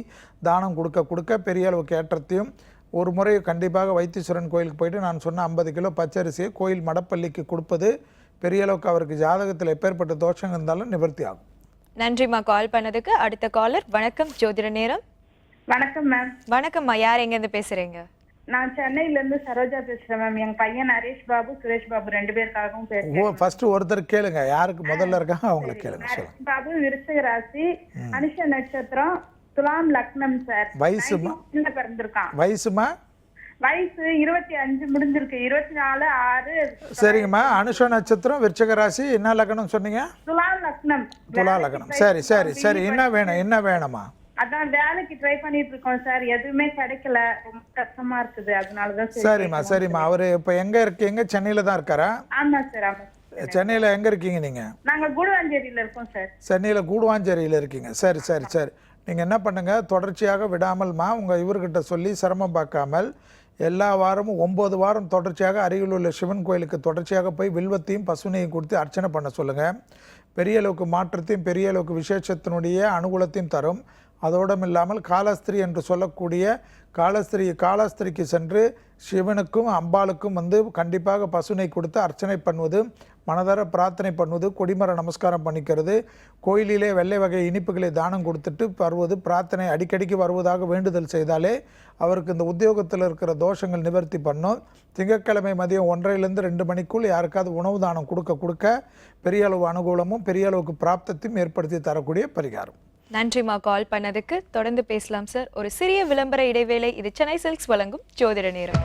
தானம் கொடுக்க பெரிய அளவுக்கு ஏற்றத்தையும். ஒரு முறை கண்டிப்பாக வைத்தீஸ்வரன் கோயிலுக்கு போயிட்டு நான் சொன்ன 50 கிலோ பச்சரிசியை கோயில் மடப்பள்ளிக்கு கொடுப்பது பெரிய அளவுக்கு அவருக்கு ஜாதகத்தில் எப்பேற்பட்ட தோஷங்கள் இருந்தாலும் நிவர்த்தி ஆகும். நன்றிம்மா கால் பண்ணதுக்கு. அடுத்த காலர். வணக்கம் ஜோதிட நேரம். வணக்கம் மேம். வணக்கம்மா, யார் எங்கேருந்து பேசுறீங்க? நான் சென்னையில இருந்து சரோஜா பேசுறேன் மேம். என் பையன் நரேஷ் பாபு, சுரேஷ் பாபு 2 பேருக்காகவும் பேசுறேன். ஃபர்ஸ்ட் ஒருத்தர் கேளுங்க, யாருக்கு முதல்ல இருக்காங்க அவங்கள கேளுங்க. நரேஷ் பாபு விருச்சிக ராசி, அனுஷ நட்சத்திரம், துலாம் லக்னம் சார். வயசுமா? பிறந்திருக்கான். வயசுமா? வயசு 25 முடிஞ்சிருக்கு, 24/6. சரிங்கம்மா. அனுஷ நட்சத்திரம், விருச்சிக ராசி, என்ன லக்னம் சொன்னீங்க? துலா லக்னம். துலா லக்னம். சரி சரி சரி, என்ன வேணுமா? அதான் வேலைக்கு ட்ரை பண்ணிட்டு இருக்கோம் சார், எதுவுமே கிடைக்கல, ரொம்ப கஷ்டமா இருக்குது, அதனாலதான். சரிம்மா. அவரு இப்ப எங்க இருக்கீங்க? சென்னையில தான் இருக்காரா? ஆமா சார், ஆமா. சென்னையில எங்க இருக்கீங்க நீங்க? நாங்க கூடுவாஞ்சேரியில இருக்கோம் சார். சென்னையில கூடுவாஞ்சேரியில இருக்கீங்க. சரி சரி சரி, நீங்க என்ன பண்ணுங்க, தொடர்ச்சியாக விடாமல்மா உங்க இவர்கிட்ட சொல்லி சிரமம் பார்க்காமல் எல்லா வாரமும் 9 வாரம் தொடர்ச்சியாக அருகில் உள்ள சிவன் கோயிலுக்கு தொடர்ச்சியாக போய் வில்வத்தையும் பசுனையும் கொடுத்து அர்ச்சனை பண்ண சொல்லுங்கள். பெரிய அளவுக்கு மாற்றத்தையும் பெரிய அளவுக்கு விசேஷத்தினுடைய அனுகூலத்தையும் தரும். அதோடும் இல்லாமல் காலஸ்திரி என்று சொல்லக்கூடிய காலஸ்திரிக்கு சென்று சிவனுக்கும் அம்பாளுக்கும் கண்டிப்பாக பசுனை கொடுத்து அர்ச்சனை பண்ணுவது, மனதார பிரார்த்தனை பண்ணுவது, கொடிமர நமஸ்காரம் பண்ணிக்கிறது, கோயிலிலே வெள்ளை வகை இனிப்புகளை தானம் கொடுத்துட்டு வருவது, பிரார்த்தனை அடிக்கடிக்கு வருவதாக வேண்டுதல் செய்தாலே அவருக்கு இந்த உத்தியோகத்தில் இருக்கிற தோஷங்கள் நிவர்த்தி பண்ணும். திங்கட்கிழமை மதியம் 1:30 to 2 மணிக்குள் யாருக்காவது உணவு தானம் கொடுக்க பெரிய அளவு அனுகூலமும் பெரிய அளவுக்கு பிராப்தத்தையும் ஏற்படுத்தி தரக்கூடிய பரிகாரம். நன்றிமா கால் பண்ணதுக்கு. தொடர்ந்து பேசலாம் சார். ஒரு சிறிய விளம்பர இடைவேளை. இது சென்னை சில்க்ஸ் வழங்கும் ஜோதிட நேரம்.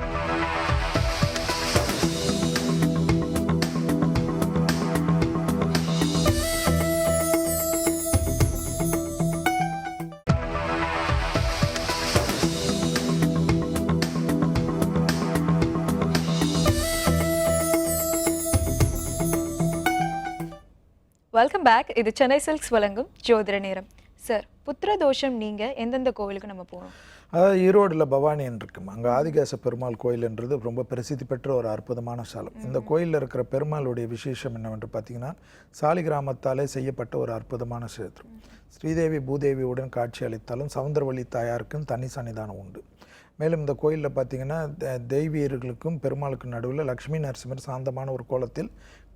Welcome back. இது சென்னை சில்க்ஸ் வழங்கும் ஜோதிட நேரம். சார், புத்திர தோஷம் நீங்க எந்தெந்த கோவிலுக்கு நம்ம போகணும்? அதாவது ஈரோடில் பவானின்னு இருக்கும். அங்கே ஆதிகேச பெருமாள் கோயில்ன்றது ரொம்ப பிரசித்தி பெற்ற ஒரு அற்புதமான ஸ்தலம். இந்த கோயிலில் இருக்கிற பெருமாளுடைய விசேஷம் என்னவென்று பார்த்தீங்கன்னா, சாலிகிராமத்தாலே செய்யப்பட்ட ஒரு அற்புதமான சேத்திரம். ஸ்ரீதேவி பூதேவியுடன் காட்சி அளித்தாலும் சவுந்தரவள்ளி தாயாருக்கும் தனி சன்னிதானம் உண்டு. மேலும் இந்த கோயிலில் பார்த்திங்கன்னா தெய்வீர்களுக்கும் பெருமாளுக்கும் நடுவில் லக்ஷ்மி நரசிம்மர் சாந்தமான ஒரு கோலத்தில்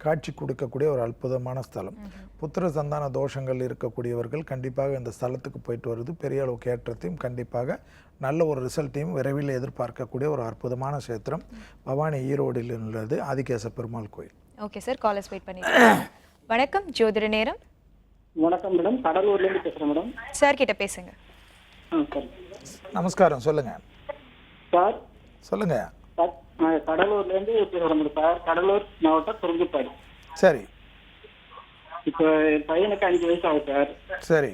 காட்சி கொடுக்கக்கூடிய ஒரு அற்புதமான ஸ்தலம். புத்திர சந்தான தோஷங்கள் இருக்கக்கூடியவர்கள் கண்டிப்பாக இந்த ஸ்தலத்துக்கு போயிட்டு வருது பெரிய அளவுக்கு ஏற்றத்தையும் கண்டிப்பாக நல்ல ஒரு ரிசல்ட்டையும் விரைவில் எதிர்பார்க்கக்கூடிய ஒரு அற்புதமான சேத்திரம் பவானி ஈரோடில் உள்ளது ஆதிகேச பெருமாள் கோயில். ஓகே சார், காலர்ஸ் வெயிட் பண்ணிட்டு. வணக்கம், ஜோதிட நேரம். வணக்கம் மேடம், கடலூர்லேருந்து பேசுகிறேன் மேடம். சார் கிட்ட பேசுங்க. நமஸ்காரம், சொல்லுங்கள் சார். சொல்லுங்கள். கடலூர்லேருந்து பேசுகிறேன் சார். கடலூர் மாவட்டம் குறிஞ்சிப்பாடி. சரி. இப்போ என் பையனுக்கு 5 வயசு ஆகுது சார். சரி.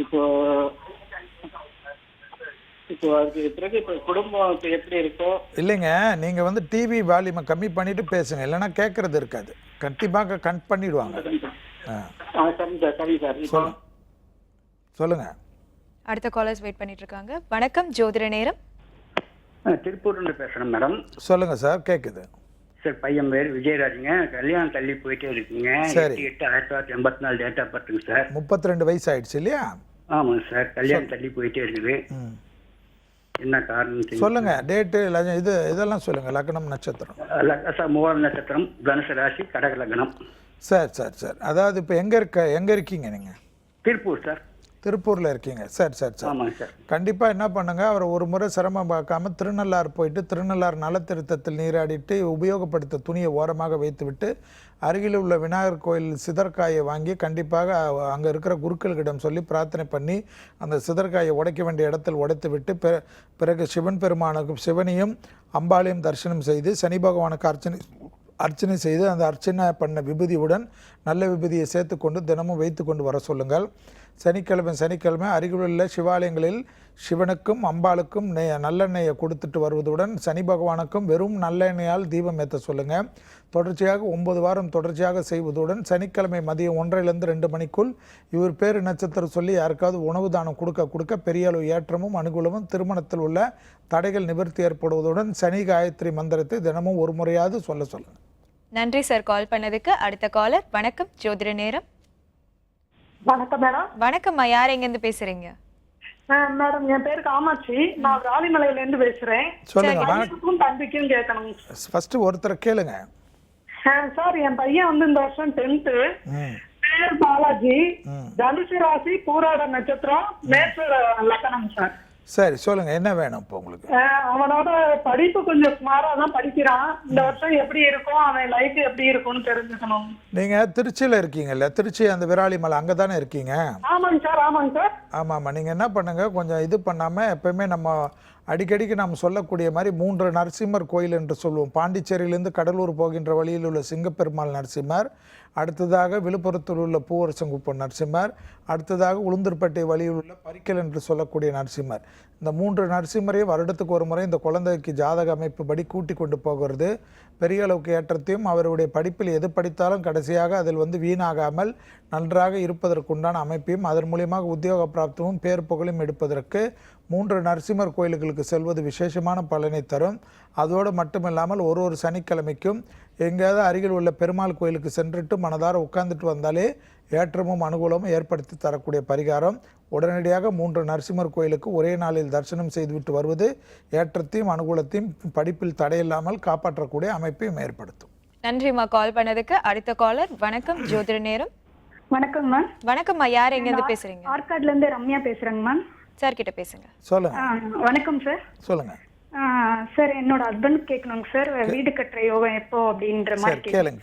இப்போ அதுக்கு பிறகு இப்போ குடும்பம் இப்போ எப்படி இருக்கோ இல்லைங்க, நீங்கள் டிவி வால்யூமை கம்மி பண்ணிட்டு பேசுங்க, இல்லைன்னா கேட்கறது இருக்காது. கண்டிப்பாக கட் பண்ணிடுவாங்க. சரிங்க சார், சரிங்க சார். சொல்லுங்க. அடுத்த காலர்ஸ் வெயிட் பண்ணிட்டு இருக்காங்க. வணக்கம், ஜோதிட நேரம். திருப்பூர்ல பேசுறேன் மேடம். சொல்லுங்க சார், கேக்குது சார். பையன் பேர் விஜயராஜுங்க. கல்யாணம் தள்ளி போயிட்டே இருக்குங்க. 8/8/1984 டேட் ஆஃப் பர்த்துங்க சார். 32 வயசு ஆயிடுச்சு இல்லையா? ஆமாங்க சார். கல்யாணம் தள்ளி போயிட்டே இருக்குது. என்ன காரணம் சொல்லுங்க. டேட்டு இதெல்லாம் சொல்லுங்க. லக்னம் நட்சத்திரம் சார். மூவாம் நட்சத்திரம், தனுசு ராசி, கடக லக்னம். சார் சார் சார் அதாவது இப்போ எங்க இருக்கீங்க நீங்க? திருப்பூர் சார். திருப்பூரில் இருக்கீங்க. சரி சரி சார். ஆமாங்க சார். கண்டிப்பாக என்ன பண்ணுங்க, அவர் ஒரு முறை சிரமம் பார்க்காம திருநள்ளாறு போயிட்டு திருநள்ளாறு நலத்திருத்தத்தில் நீராடிட்டு உபயோகப்படுத்த துணியை ஓரமாக வைத்துவிட்டு அருகில் உள்ள விநாயகர் கோயில் சிதற்காயை வாங்கி கண்டிப்பாக அங்கே இருக்கிற குருக்களிடம் சொல்லி பிரார்த்தனை பண்ணி அந்த சிதற்காயை உடைக்க வேண்டிய இடத்தில் உடைத்து விட்டு பிறகு சிவன் பெருமானுக்கு சிவனையும் அம்பாளையும் தரிசனம் செய்து சனி பகவானுக்கு அர்ச்சனை செய்து அந்த அர்ச்சனை பண்ண விபூதியுடன் நல்ல விபூதியை சேர்த்து கொண்டு தினமும் வைத்து கொண்டு வர சொல்லுங்கள். சனிக்கிழமை அருகிலுள்ள சிவாலயங்களில் சிவனுக்கும் அம்பாளுக்கும் நல்லெண்ணெயை கொடுத்துட்டு வருவதுடன் சனி பகவானுக்கும் வெறும் நல்லெண்ணெயால் தீபம் ஏற்ற சொல்லுங்கள். தொடர்ச்சியாக 9 வாரம் தொடர்ச்சியாக செய்வதுடன் சனிக்கிழமை மதியம் 1:30 to 2 மணிக்குள் இவர் பேர் நட்சத்திரம் சொல்லி யாருக்காவது உணவு தானம் கொடுக்க பெரிய அளவு ஏற்றமும் அனுகூலமும் திருமணத்தில் உள்ள தடைகள் நிவர்த்தி ஏற்படுவதுடன் சனி காயத்ரி மந்திரத்தை தினமும் ஒரு முறையாவது சொல்லுங்கள். நன்றி சார் கால் பண்ணதுக்கு. அடுத்த காலர். வணக்கம், ஜோதிட நேரம். வணக்கம் மேடம். வணக்கம்மா, யார் எங்கேருந்து பேசுறீங்க? மேடம், என் பேரு காமாட்சி. நான் ராலிமலையில இருந்து பேசுறேன். சொல்லுங்க. தம்பிக்கும் கேட்கணும். ஃபர்ஸ்ட் ஒருத்தர் கேளுங்க. சார், என் பையன் இந்த வருஷம் 10th. பேர் பாலாஜி. தனுசு ராசி, பூராட நட்சத்திரம், மேற்ற லக்னம் சார். சரி, சொல்லுங்க. என்ன வேணும் இப்போ உங்களுக்கு? அவனோட படிப்பு கொஞ்சம் சுமாரா தான் படிக்கிறான். இந்த வருஷம் எப்படி இருக்கும், அவன் லைஃப் எப்படி இருக்கும்னு தெரிஞ்சுக்கணும். நீங்க திருச்சியில இருக்கீங்கல்ல? திருச்சி அந்த விராலிமலை அங்கே தானே இருக்கீங்க? ஆமாங்க சார். ஆமாங்க சார். ஆமாம். நீங்கள் என்ன பண்ணுங்க, கொஞ்சம் இது பண்ணாமல் எப்பயுமே நம்ம அடிக்கடிக்கு நாம் சொல்லக்கூடிய மாதிரி 3 நரசிம்மர் கோயில் என்று சொல்லுவோம். பாண்டிச்சேரியிலேருந்து கடலூர் போகின்ற வழியில் உள்ள சிங்கப்பெருமாள் நரசிம்மர், அடுத்ததாக விழுப்புரத்தில் உள்ள பூவரசங்குப்பம் நரசிம்மர், அடுத்ததாக உளுந்தூர்பேட்டை வழியில் உள்ள பரிக்கல் என்று சொல்லக்கூடிய நரசிம்மர். இந்த 3 நரசிம்மரையும் வருடத்துக்கு ஒரு முறை இந்த குழந்தைக்கு ஜாதக அமைப்பு படி கூட்டி கொண்டு போகிறது பெரிய அளவுக்கு ஏற்றத்தையும், அவருடைய படிப்பில் எது படித்தாலும் கடைசியாக அதில் வந்து வீணாகாமல் நன்றாக இருப்பதற்குண்டான அமைப்பையும், அதன் மூலியமாக உத்தியோக பிராப்தமும் பேர் புகழும் எடுப்பதற்கு 3 நரசிம்மர் கோயில்களுக்கு செல்வது விசேஷமான பலனை தரும். அதோடு மட்டுமில்லாமல் ஒரு சனிக்கிழமைக்கும் எங்கேயாவது அருகில் உள்ள பெருமாள் கோயிலுக்கு சென்றுட்டு மனதார உட்கார்ந்துட்டு வந்தாலே ஏற்றமும் அனுகூலமும் ஏற்படுத்தி தரக்கூடிய பரிகாரம். உடனடியாக 3 நரசிம்மர் கோயிலுக்கு ஒரே நாளில் தரிசனம் செய்துவிட்டு வருவது ஏற்றத்தையும் அனுகூலத்தையும் படிப்பில் தடையில்லாமல் காப்பாற்றக்கூடிய அமைப்பையும் ஏற்படுத்தும். நன்றிம்மா கால் பண்ணதுக்கு. அடுத்த காலர். வணக்கம் ஜோதிட நேரம். வணக்கம் மேம். வணக்கம்மா, யார் எங்கேருந்து பேசுறீங்க? ஆற்காட்ல இருந்து ரம்யா பேசுறேங்க மேம். சார் கிட்ட பேசுங்க. சொல்லுங்க. வணக்கம் சார். சொல்லுங்க சார், என்னோட ஹஸ்பண்ட் கேட்கணுங்க சார், வீடு கட்டுற யோகம் எப்போ அப்படின்ற மாதிரி கேளுங்க.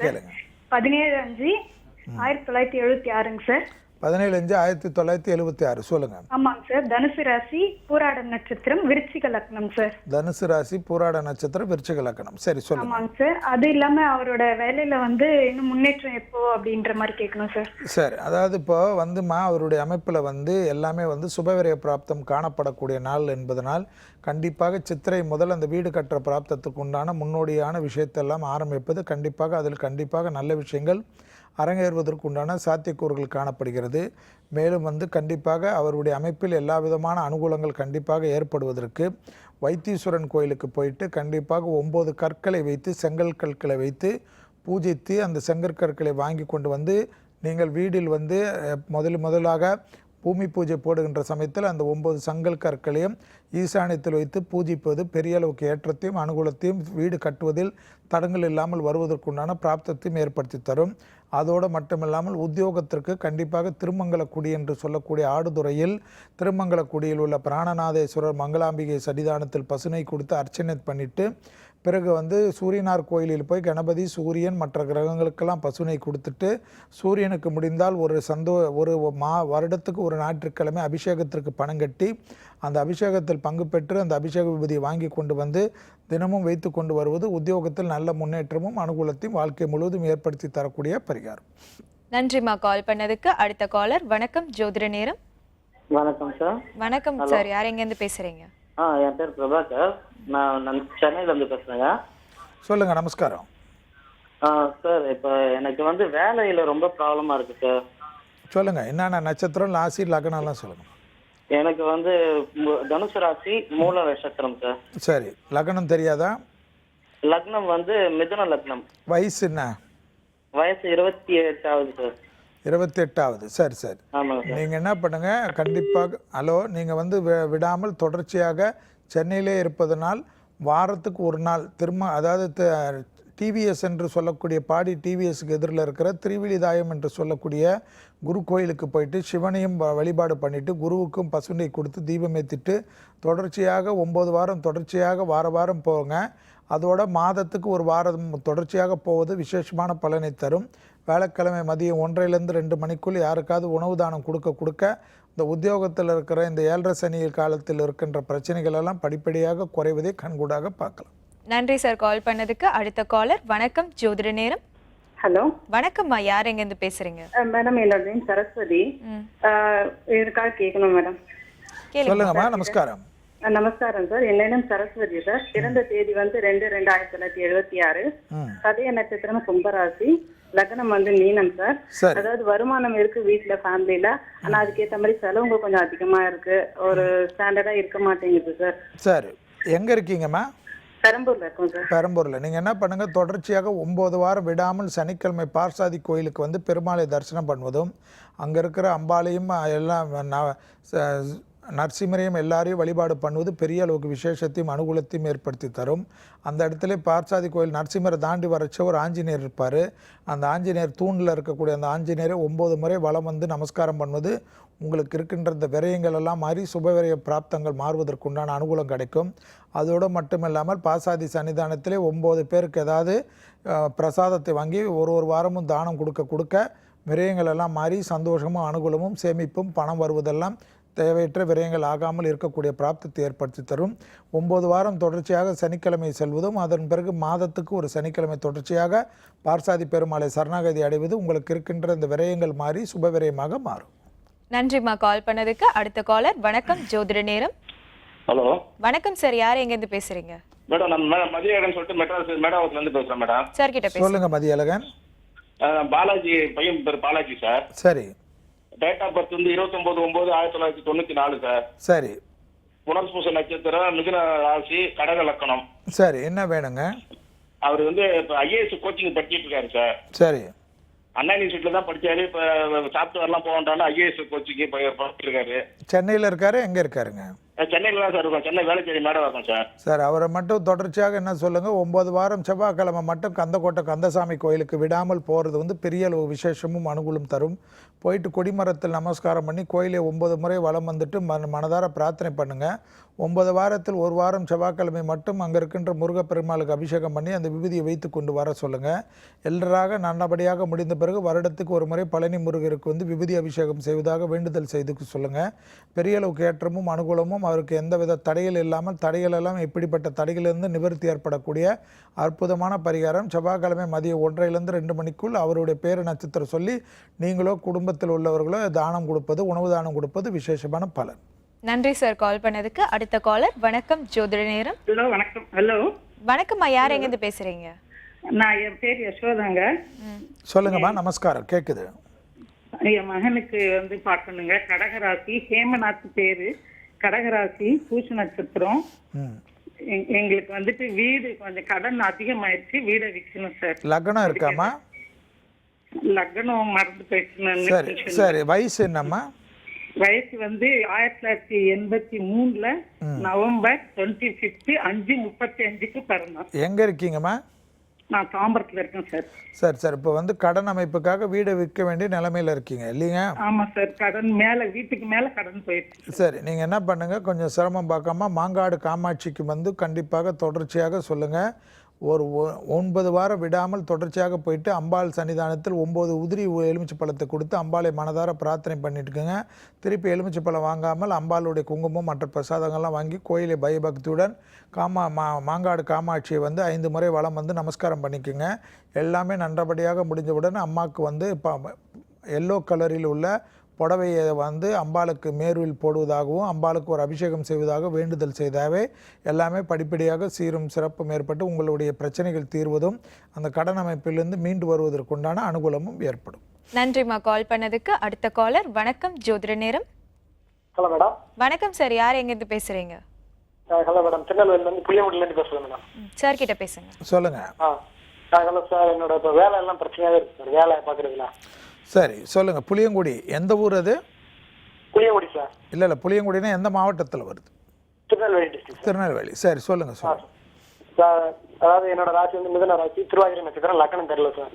17/5/1976ங்க சார். 17/5/1976 சொல்லுங்க. ஆமாங்க சார். தனுசு ராசி, பூராட நட்சத்திரம், விருச்சிக லக்னம் சார். தனுசு ராசி, பூராட நட்சத்திரம், விருச்சிக லக்னம். சரி சொல்லுங்க. ஆமாங்க சார். அது இல்லாம அவரோட வேலையில வந்து இன்னும் முன்னேற்றம் எப்போ அப்படின்ற மாதிரி கேட்கணும் சார். சரி, அதாவது இப்போ வந்துமா அவருடைய அமைப்பில் வந்து எல்லாமே வந்து சுபவிரய பிராப்தம் காணப்படக்கூடிய நாள் என்பதனால் கண்டிப்பாக சித்திரை முதல் அந்த வீடு கட்டுற பிராப்தத்துக்கு உண்டான முன்னோடியான விஷயத்தெல்லாம் ஆரம்பிப்பது கண்டிப்பாக நல்ல விஷயங்கள் அரங்கேறுவதற்கு உண்டான சாத்தியக்கூறுகள் காணப்படுகிறது. மேலும் வந்து கண்டிப்பாக அவருடைய அமைப்பில் எல்லா விதமான அனுகூலங்கள் கண்டிப்பாக ஏற்படுவதற்கு வைத்தீஸ்வரன் கோயிலுக்கு போயிட்டு கண்டிப்பாக 9 கற்களை வைத்து, செங்கல் கற்களை வைத்து பூஜித்து அந்த செங்கற்கற்களை வாங்கி கொண்டு வந்து நீங்கள் வீடில் வந்து முதலாக பூமி பூஜை போடுகின்ற சமயத்தில் அந்த 9 செங்கல் கற்களையும் ஈசானியத்தில் வைத்து பூஜிப்பது பெரிய அளவுக்கு ஏற்றத்தையும் அனுகூலத்தையும் வீடு கட்டுவதில் தடங்கள் இல்லாமல் வருவதற்குண்டான பிராப்தத்தையும் ஏற்படுத்தி தரும். அதோடு மட்டுமில்லாமல் உத்தியோகத்திற்கு கண்டிப்பாக திருமங்கலக்குடி என்று சொல்லக்கூடிய ஆடுதுறையில் திருமங்கலக்குடியில் உள்ள பிராணநாதேஸ்வரர் மங்களாம்பிகை சன்னிதானத்தில் பசுனை கொடுத்து அர்ச்சனை பண்ணிட்டு பிறகு வந்து சூரியனார் கோயிலில் போய் கணபதி, சூரியன் மற்ற கிரகங்களுக்கெல்லாம் பசுனை கொடுத்துட்டு சூரியனுக்கு முடிந்தால் ஒரு வருடத்துக்கு ஒரு ஞாயிற்றுக்கிழமை அபிஷேகத்திற்கு பணம் கட்டி அந்த அபிஷேகத்தில் பங்கு பெற்று அந்த அபிஷேக விபூதியை வாங்கி கொண்டு வந்து தினமும் வைத்து கொண்டு வருவது உத்தியோகத்தில் நல்ல முன்னேற்றமும் அனுகூலத்தையும் வாழ்க்கை முழுவதும் ஏற்படுத்தி தரக்கூடிய பரிகாரம். நன்றிம்மா கால் பண்ணதுக்கு. அடுத்த காலர். வணக்கம் ஜோதிட நேரம். வணக்கம் சார். வணக்கம் சார், யார் எங்கேருந்து பேசுறீங்க? என் பேர் பிரபாகர். நான் சென்னையில இருந்து பேசுறேங்க. சொல்லுங்க. நமஸ்காரம் சார். இப்போ எனக்கு வந்து வேலையில ரொம்ப ப்ராப்ளமா இருக்கு சார். சொல்லுங்க. என்னென்ன நட்சத்திரம், ராசி, லக்னம்லாம் சொல்லுங்க. எனக்கு வந்து தனுசு ராசி, மூல நட்சத்திரம் சார். சரி, லக்னம் தெரியாதா? லக்னம் வந்து மிதுன லக்னம். வயசு என்ன? வயசு 28 சார். 28. சரி சரி. நீங்கள் என்ன பண்ணுங்க, கண்டிப்பாக நீங்கள் வந்து விடாமல் தொடர்ச்சியாக சென்னையிலே இருப்பதனால் வாரத்துக்கு ஒரு நாள் அதாவது டிவிஎஸ் என்று சொல்லக்கூடிய பாடி டிவிஎஸ்க்கு எதிரில் இருக்கிற திருவிழிதாயம் என்று சொல்லக்கூடிய குரு கோயிலுக்கு போயிட்டு சிவனையும் வழிபாடு பண்ணிவிட்டு குருவுக்கும் பசுனை கொடுத்து தீபம் ஏற்றிட்டு தொடர்ச்சியாக 9 வாரம் தொடர்ச்சியாக வாரம் போங்க. அதோட மாதத்துக்கு ஒரு வாரம் தொடர்ச்சியாக போவது விசேஷமான பலனை தரும். வேலைக்கிழமை மதியம் 1லேருந்து 2 மணிக்குள் யாருக்காவது உணவு தானம் கொடுக்க இந்த உத்தியோகத்தில் இருக்கிற இந்த 7.5 சனி காலத்தில் இருக்கின்ற பிரச்சனைகள் எல்லாம் படிப்படியாக குறைவதை கண்கூடாக பார்க்கலாம். நன்றி சார் கால் பண்ணதுக்கு. அடுத்த காலர். வணக்கம் ஜோதிட நேரம். ஹலோ. வணக்கம்மா, யார் எங்கேருந்து பேசுறீங்க? மேடம், என்னோட நேம் சரஸ்வதி. இதுக்காக கேட்கணும் மேடம். சொல்லுங்கம்மா. நமஸ்காரம். நமஸ்காரம் சார். என் நேம் சரஸ்வதி சார். பிறந்த தேதி வந்து 2/2/1976. சதய நட்சத்திரம், கும்பராசி, லக்னம் வந்து மீனம் சார். அதாவது வருமானம் இருக்கு வீட்டுல, ஃபேமிலியில. ஆனா அதுக்கேற்ற மாதிரி செலவுங்க கொஞ்சம் அதிகமா இருக்கு. ஒரு ஸ்டாண்டர்டா இருக்க மாட்டேங்குது சார். சரி, எங்க இருக்கீங்கம்மா? பெரம்பூர்ல இருக்கும் சார். பெரம்பூர்ல. நீங்க என்ன பண்ணுங்க, தொடர்ச்சியாக 9 வாரம் விடாமல் சனிக்கிழமை பார்சாதி கோயிலுக்கு வந்து பெருமாளை தரிசனம் பண்ணுவதும் அங்க இருக்கிற அம்பாளையும் எல்லாம் நரசிம்மரையும் எல்லாரையும் வழிபாடு பண்ணுவது பெரிய அளவுக்கு விசேஷத்தையும் அனுகூலத்தையும் ஏற்படுத்தி தரும். அந்த இடத்துல பார்சாதி கோயில் நரசிம்மரை தாண்டி வரச்ச ஒரு ஆஞ்சநேயர் இருப்பார். அந்த ஆஞ்சநேயர் தூணில் இருக்கக்கூடிய அந்த ஆஞ்சநேயரை 9 முறை வலம் வந்து நமஸ்காரம் பண்ணுவது உங்களுக்கு இருக்கின்ற இந்த விரயங்கள் எல்லாம் மாறி சுபவிரய பிராப்தங்கள் மாறுவதற்குண்டான அனுகூலம் கிடைக்கும். அதோடு மட்டுமில்லாமல் பாசாதி சன்னிதானத்திலே 9 பேருக்கு ஏதாவது பிரசாதத்தை வாங்கி ஒரு வாரமும் தானம் கொடுக்க விரயங்கள் எல்லாம் மாறி சந்தோஷமும் அனுகூலமும் சேமிப்பும் பணம் வருவதெல்லாம் தேவையற்ற விரயங்கள் ஆகாமல் இருக்கக்கூடிய பிராப்தத்தை ஏற்படுத்தி தரும். 9 வாரம் தொடர்ச்சியாக சனிக்கிழமை செல்வதும் அதன் பிறகு மாதத்துக்கு ஒரு சனிக்கிழமை தொடர்ச்சியாக பார்சாதி பெருமாளை சரணாகதி அடைவது உங்களுக்கு இருக்கின்ற இந்த விரயங்கள் மாறி சுப விரயமாக மாறும். நன்றிம்மா கால் பண்ணதுக்கு. அடுத்த காலர். வணக்கம் ஜோதிட நேரம். ஹலோ வணக்கம் சார், யார் எங்கேருந்து பேசுறீங்க? மேடம் நான் மதியழகன் சொல்லிட்டு மெட்ராஸ் மேடாவத்துல இருந்து பேசுறேன் மேடம். சார் கிட்ட பேசுங்க. சொல்லுங்க மதியழகன். பாலாஜி, பையன் பேர் பாலாஜி சார். சரி. டேட் ஆஃப் பர்த் வந்து 29/9/1994 சார். சரி. புனர்பூச நட்சத்திரம், மிதுன ராசி, கடக லக்கணம். சரி, என்ன வேணுங்க? அவர் வந்து இப்போ ஐஏஎஸ் கோச்சிங் படிச்சிட்டு இருக்காரு சார். சரி. அண்ணா யூனிவர்சிட்டியில தான் படிச்சாரு. இப்போ சாப்ட்வேர்லாம் போகண்டாலும் ஐஏஎஸ் கோச்சிங் படிச்சிட்டு இருக்காரு. சென்னையில் இருக்காரு? எங்கே இருக்காருங்க? சென்னையில் தான் சார் இருக்கோம். சென்னை வேலைச்சேரி மேடம் இருக்கோம் சார். சார், அவரை மட்டும் தொடர்ச்சியாக என்ன சொல்லுங்கள், 9 வாரம் செவ்வாய்க்கிழமை மட்டும் கந்தக்கோட்டை கந்தசாமி கோயிலுக்கு விடாமல் போகிறது வந்து பெரிய அளவு விசேஷமும் அனுகூலம் தரும். போயிட்டு கொடிமரத்தில் நமஸ்காரம் பண்ணி கோயிலை 9 முறை வலம் வந்துட்டு மனதார பிரார்த்தனை பண்ணுங்கள். 9 வாரத்தில் 1 வாரம் செவ்வாய்க்கிழமை மட்டும் அங்கே இருக்கின்ற முருகப்பெருமாளுக்கு அபிஷேகம் பண்ணி அந்த விபூதியை வைத்து கொண்டு வர சொல்லுங்கள். எல்லராக நல்லபடியாக முடிந்த பிறகு வருடத்துக்கு ஒரு முறை பழனி முருகருக்கு வந்து விபூதி அபிஷேகம் செய்வதாக வேண்டுதல் செய்து சொல்லுங்கள். பெரிய அளவுக்கு ஏற்றமும் அனுகூலமும், அவருக்கு எந்தவித தடைகள் இல்லாமல், தடைகள் எல்லாம் இப்படிப்பட்ட தடைகளிலிருந்து நிவர்த்தி ஏற்படக்கூடிய அற்புதமான பரிகாரம். செவ்வாய்க்கிழமை மதியம் 1:30 2 மணிக்குள் அவருடைய பேரு நட்சத்திரம் சொல்லி நீங்களோ குடும்பத்தில் உள்ளவர்களோ தானம் கொடுப்பது, உணவு தானம் கொடுப்பது விசேஷமான பலன். நன்றி சார் கால் பண்ணதுக்கு. அடுத்த காலர். வணக்கம் ஜோதிட நேரம். ஹலோ, வணக்கம். ஹலோ, வணக்கம்மா, யார் எங்கேருந்து பேசுறீங்க? நான் என் பேர் யசோதாங்க. சொல்லுங்கம்மா. நமஸ்காரம். கேட்குது. என் மகனுக்கு வந்து பார்க்கணுங்க. கடகராசி, ஹேமநாத் பேரு, கடகராசி, பூச நட்சத்திரம். எங்களுக்கு வந்துட்டு வீடு கொஞ்சம் கடன் அதிகமாயிடுச்சு, வீடை விற்கணும் சார். லக்னம் இருக்காமா? லக்னம் மறந்து போயிடுச்சு. சரி சரி. வயசு என்னம்மா? வயசு வந்து 1983 நவம்பர் 25 5:35 பிறந்தோம். எங்க இருக்கீங்கம்மா? நான் தாம்பரத்துல இருக்கேன் சார். சரி சார். இப்போ வந்து கடன் அமைப்புக்காக வீடை விற்க வேண்டிய நிலைமையில இருக்கீங்க இல்லைங்க? ஆமா சார். கடன் மேல, வீட்டுக்கு மேல கடன் போயிடுச்சு. சரி, நீங்க என்ன பண்ணுங்க, கொஞ்சம் சிரமம் பார்க்காம மாங்காடு காமாட்சிக்கு வந்து கண்டிப்பாக தொடர்ச்சியாக சொல்லுங்க. ஒரு 9 வாரம் விடாமல் தொடர்ச்சியாக போயிட்டு அம்பாள் சன்னிதானத்தில் 9 உதிரி எலுமிச்சை பழத்தை கொடுத்து அம்பாளை மனதார பிரார்த்தனை பண்ணிட்டுக்குங்க. திருப்பி எலுமிச்சை பழம் வாங்காமல் அம்பாளுடைய குங்குமம் மற்ற பிரசாதங்கள்லாம் வாங்கி கோயிலை பயபக்தியுடன் மாங்காடு காமாட்சியை வந்து 5 முறை வலம் வந்து நமஸ்காரம் பண்ணிக்கோங்க. எல்லாமே நன்றபடியாக முடிஞ்சவுடன் அம்மாவுக்கு வந்து எல்லோ கலரில் உள்ள புடவையை வந்து அம்பாளுக்கு மேருவில் போடுவதாகவும் அம்பாளுக்கு ஒரு அபிஷேகம் செய்வதாக வேண்டுதல் செய்தாவே எல்லாமே படிப்படியாக சீரும் சிறப்பும் ஏற்பட்டு உங்களுடைய பிரச்சனைகள் தீர்வதும் அந்த கடன் அமைப்பிலிருந்து மீண்டு வருவதற்குண்டான அனுகூலமும் ஏற்படும். நன்றிம்மா கால் பண்ணதுக்கு. அடுத்த காலர். வணக்கம் ஜோதிட நேரம். Hello madam. வணக்கம் சார், யார் எங்கேருந்து பேசுறீங்க? ஹலோ மேடம், திருநெல்வேலியிலேருந்து புளியங்குடியிலேருந்து பேசுகிறேன் மேடம். சார் கிட்ட பேசுங்க. சொல்லுங்க. ஹலோ சார், என்னோட இப்போ வேலை எல்லாம் பிரச்சனையாகவே இருக்கு சார், வேலை பார்க்குறதுல. சரி சொல்லுங்க. புளியங்குடி எந்த ஊர் அது? புளியங்குடி சார். இல்லை புளியங்குடினா எந்த மாவட்டத்தில் வருது? திருநெல்வேலி டிஸ்ட்ரிக்ட். திருநெல்வேலி. சரி சொல்லுங்க சார். அதாவது என்னோட ராசி வந்து மிதுன ராசி, திருவாதிரை நட்சத்திரம், லக்னம் தெரியல சார்.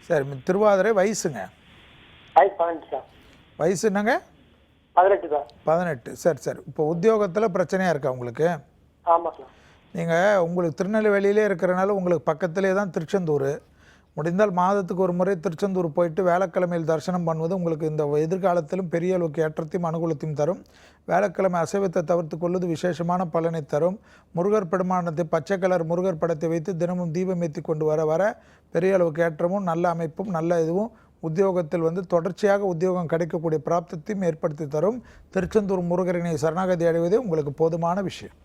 சரி. திருவாதிரை. வயசுங்க? வயசு 18 சார். வயசு என்னங்க? 18 சார். 18. சரி சரி. இப்போ உத்தியோகத்தில் பிரச்சனையாக இருக்கா உங்களுக்கு? ஆமாம் சார். நீங்கள் உங்களுக்கு திருநெல்வேலியிலே இருக்கிறனால உங்களுக்கு பக்கத்திலே தான் திருச்செந்தூர். முடிந்தால் மாதத்துக்கு ஒரு முறை திருச்செந்தூர் போயிட்டு வேலைக்கிழமையில் தரிசனம் பண்ணுவது உங்களுக்கு இந்த எதிர்காலத்திலும் பெரிய அளவுக்கு ஏற்றத்தையும் அனுகூலத்தையும் தரும். வேலைக்கிழமை அசைவத்தை தவிர்த்து கொள்வது விசேஷமான பலனை தரும். முருகர் பெருமானத்தை பச்சை கலர் முருகர் படத்தை வைத்து தினமும் தீபம் ஏற்றி கொண்டு வர பெரிய அளவுக்கு ஏற்றமும் நல்ல அமைப்பும் நல்ல இதுவும் உத்தியோகத்தில் வந்து தொடர்ச்சியாக உத்தியோகம் கிடைக்கக்கூடிய பிராப்தத்தையும் ஏற்படுத்தி தரும். திருச்செந்தூர் முருகரினை சரணாகதி அடைவதே உங்களுக்கு போதுமான விஷயம்.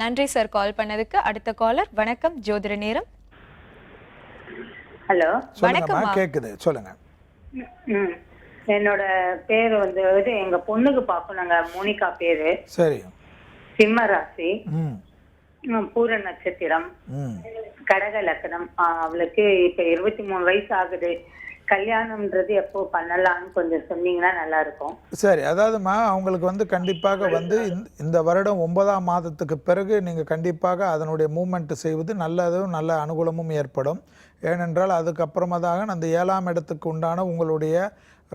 நன்றி சார் கால் பண்ணதுக்கு. அடுத்த காலர். வணக்கம் ஜோதிட நேரம். ஹலோ, வணக்கம். கேக்குது, சொல்லுங்க. என்னோட பேரு வந்து எங்க பொண்ணுக்கு பார்க்கணுங்க. மோனிகா பேரு. சரி. சிம்ம ராசி, பூர நட்சத்திரம், கடக லக்னம். அவளுக்கு இப்ப 23 வயசு ஆகுது. கல்யாணம்ன்றது எப்போ பண்ணலாம்னு கொஞ்சம் சொன்னீங்கன்னா நல்லா இருக்கும். சரி. அதாவதுமா அவங்களுக்கு வந்து கண்டிப்பாக வந்து இந்த வருடம் 9ஆம் மாதத்துக்கு பிறகு நீங்கள் கண்டிப்பாக அதனுடைய மூமெண்ட் செய்வது நல்லதும் நல்ல அனுகூலமும் ஏற்படும். ஏனென்றால் அதுக்கப்புறமா தான் அந்த 7ஆம் இடத்துக்கு உண்டான உங்களுடைய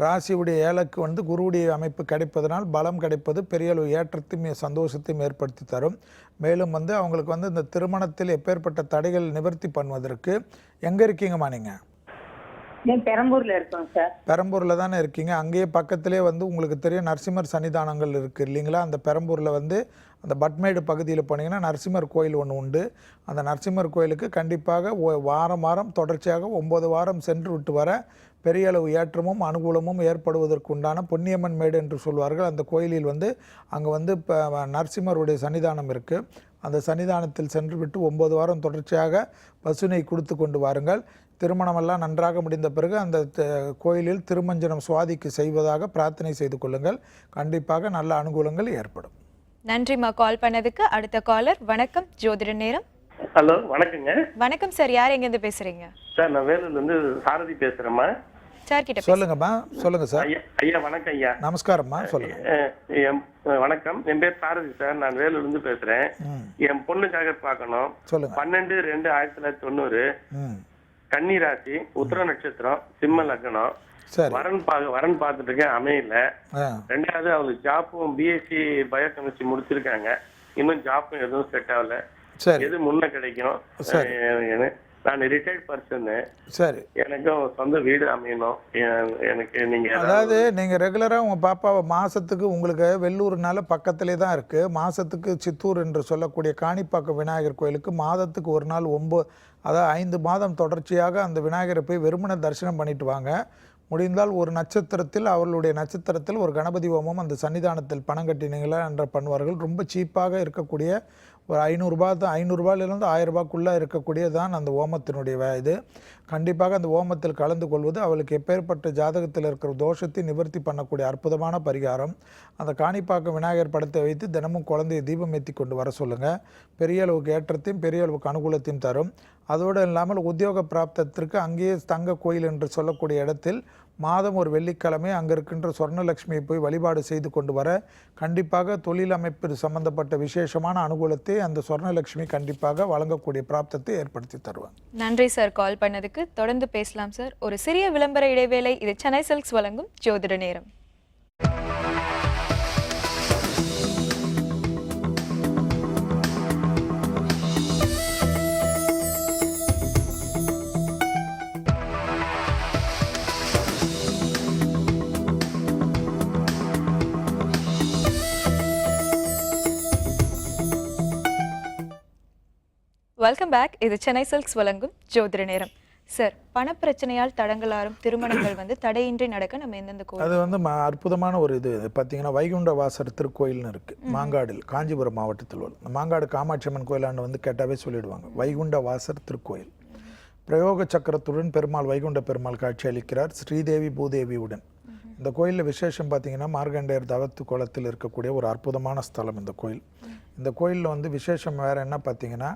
ராசியுடைய 7க்கு வந்து குருவுடைய அமைப்பு கிடைப்பதனால் பலம் கிடைப்பது பெரிய அளவு ஏற்றத்தையும் சந்தோஷத்தையும் ஏற்படுத்தி தரும். மேலும் வந்து அவங்களுக்கு வந்து இந்த திருமணத்தில் எப்பேற்பட்ட தடைகள் நிவர்த்தி பண்ணுவதற்கு எங்கே இருக்கீங்கம்மா நீங்கள்? பெரம்பூர்ல இருக்கோம் சார். பெரம்பூரில் தானே இருக்கீங்க. அங்கேயே பக்கத்திலே வந்து உங்களுக்கு தெரியும் நரசிம்மர் சன்னிதானங்கள் இருக்குது இல்லைங்களா? அந்த பெரம்பூரில் வந்து அந்த பட்மேடு பகுதியில் போனீங்கன்னா நரசிம்மர் கோயில் ஒன்று உண்டு. அந்த நரசிம்மர் கோயிலுக்கு கண்டிப்பாக வாரம் வாரம் தொடர்ச்சியாக 9 வாரம் சென்று விட்டு வர பெரிய அளவு ஏற்றமும் அனுகூலமும் ஏற்படுவதற்கு உண்டான பொன்னியம்மன் மேடு என்று சொல்வார்கள். அந்த கோயிலில் வந்து அங்கே வந்து இப்போ நரசிம்மருடைய சன்னிதானம் இருக்குது. அந்த சன்னிதானத்தில் சென்று விட்டு 9 வாரம் தொடர்ச்சியாக பசுனை கொடுத்து கொண்டு வாருங்கள். திருமணமெல்லாம் நன்றாக முடிந்த பிறகு அந்த கோயிலில் திருமஞ்சனம் சுவாதிக்கு செய்வதாக பிரார்த்தனை செய்து கொள்ளுங்கள். கண்டிப்பாக நல்ல அனுகூலங்கள் ஏற்படும். நன்றிம்மா கால் பண்ணதுக்கு. அடுத்த காலர். வணக்கம் ஜோதிட நேரம். ஹலோ வணக்கங்க. வணக்கம் சார், யார் எங்கேருந்து பேசுறீங்க? சார் நான் வேலூர்லேருந்து சாரதி பேசுகிறேம்மா. சார் கிட்ட சொல்லுங்கம்மா. சொல்லுங்க சார். ஐயா வணக்கம் ஐயா. நமஸ்காரம்மா. சொல்லுங்க. வணக்கம், என் பேர் சாரதி சார். நான் வேலூர்லேருந்து பேசுகிறேன். என் பொண்ணுக்காக பார்க்கணும். 12/2/1990 கன்னி ராசி, உத்திர நட்சத்திரம், சிம்ம லக்னம். வரன் பார்த்துட்டு இருக்கேன், அமையல. ரெண்டாவது அவங்களுக்கு ஜாப்பும் பிஎஸ்சி பயோகெமிஸ்ட்ரி முடிச்சிருக்காங்க, இன்னும் ஜாப்பும் எதுவும் செட் ஆகல. எது முன்ன கிடைக்கும்? நான் ரிட்டையர்ட் பர்சன். சரி, எனக்கும் சொந்த வீடு அமையணும். எனக்கு நீங்க அதாவது நீங்கள் ரெகுலராக உங்கள் பாப்பாவை மாதத்துக்கு உங்களுக்கு வெள்ளூர்னால பக்கத்திலே தான் இருக்குது. மாதத்துக்கு சித்தூர் என்று சொல்லக்கூடிய காணிப்பாக்கம் விநாயகர் கோயிலுக்கு மாதத்துக்கு ஒரு நாள் 5 மாதம் தொடர்ச்சியாக அந்த விநாயகரை போய் வெறுமனை தரிசனம் பண்ணிட்டு வாங்க. முடிந்தால் ஒரு நட்சத்திரத்தில் அவர்களுடைய நட்சத்திரத்தில் ஒரு கணபதி ஹோமம் அந்த சன்னிதானத்தில் பணம் கட்டினீங்களா என்ற பண்ணுவார்கள். ரொம்ப சீப்பாக இருக்கக்கூடிய ஒரு 500 ரூபாயிலிருந்து 1000 ரூபாய்க்குள்ளே இருக்கக்கூடியதான் அந்த ஓமத்தினுடைய இது. கண்டிப்பாக அந்த ஓமத்தில் கலந்து கொள்வது அவளுக்கு எப்பேற்பட்ட ஜாதகத்தில் இருக்கிற தோஷத்தை நிவர்த்தி பண்ணக்கூடிய அற்புதமான பரிகாரம். அந்த காணிப்பாக்கம் விநாயகர் படத்தை வைத்து தினமும் குழந்தையை தீபம் ஏற்றி கொண்டு வர சொல்லுங்கள். பெரிய அளவுக்கு ஏற்றத்தையும் பெரிய அளவுக்கு அனுகூலத்தையும் தரும். அதோடு இல்லாமல் உத்தியோக பிராப்தத்திற்கு அங்கேயே தங்க கோயில் என்று சொல்லக்கூடிய இடத்தில் மாதம் ஒரு வெள்ளிக்கிழமை அங்கே இருக்கின்ற சொர்ணலட்சுமியை போய் வழிபாடு செய்து கொண்டு வர கண்டிப்பாக தொழில் அமைப்பு சம்பந்தப்பட்ட விசேஷமான அனுகூலத்தை அந்த சொர்ணலட்சுமி கண்டிப்பாக வழங்கக்கூடிய பிராப்தத்தை ஏற்படுத்தி தருவாங்க. நன்றி சார் கால் பண்ணதுக்கு. தொடர்ந்து பேசலாம் சார். ஒரு சிறிய விளம்பர இடைவேளை. இது சென்னை சில்க்ஸ் வழங்கும் ஜோதிட நேரம். Welcome back. இது சென்னை சில்க்ஸ் வழங்கும் ஜோதிட நேரம். சார், பணப்பிரச்சனையால் தடங்கலாறும் திருமணங்கள் வந்து தடையின்றி நடக்க நம்ம எந்தெந்த கோயில்? அது வந்து அற்புதமான ஒரு இது பார்த்தீங்கன்னா வைகுண்ட வாசர் திருக்கோயில்னு இருக்குது மாங்காடில், காஞ்சிபுரம் மாவட்டத்தில் உள்ள மாங்காடு காமாட்சி அம்மன் கோயிலாண்டு வந்து கேட்டாவே சொல்லிடுவாங்க. வைகுண்ட வாசர் திருக்கோயில் பிரயோக சக்கரத்துடன் பெருமாள் வைகுண்ட பெருமாள் காட்சி அளிக்கிறார் ஸ்ரீதேவி பூதேவியுடன். இந்த கோயிலில் விசேஷம் பார்த்தீங்கன்னா மார்கண்டேயர் தவத்து கோலத்தில் இருக்கக்கூடிய ஒரு அற்புதமான ஸ்தலம் இந்த கோயில். இந்த கோயிலில் வந்து விசேஷம் வேறு என்ன பார்த்தீங்கன்னா,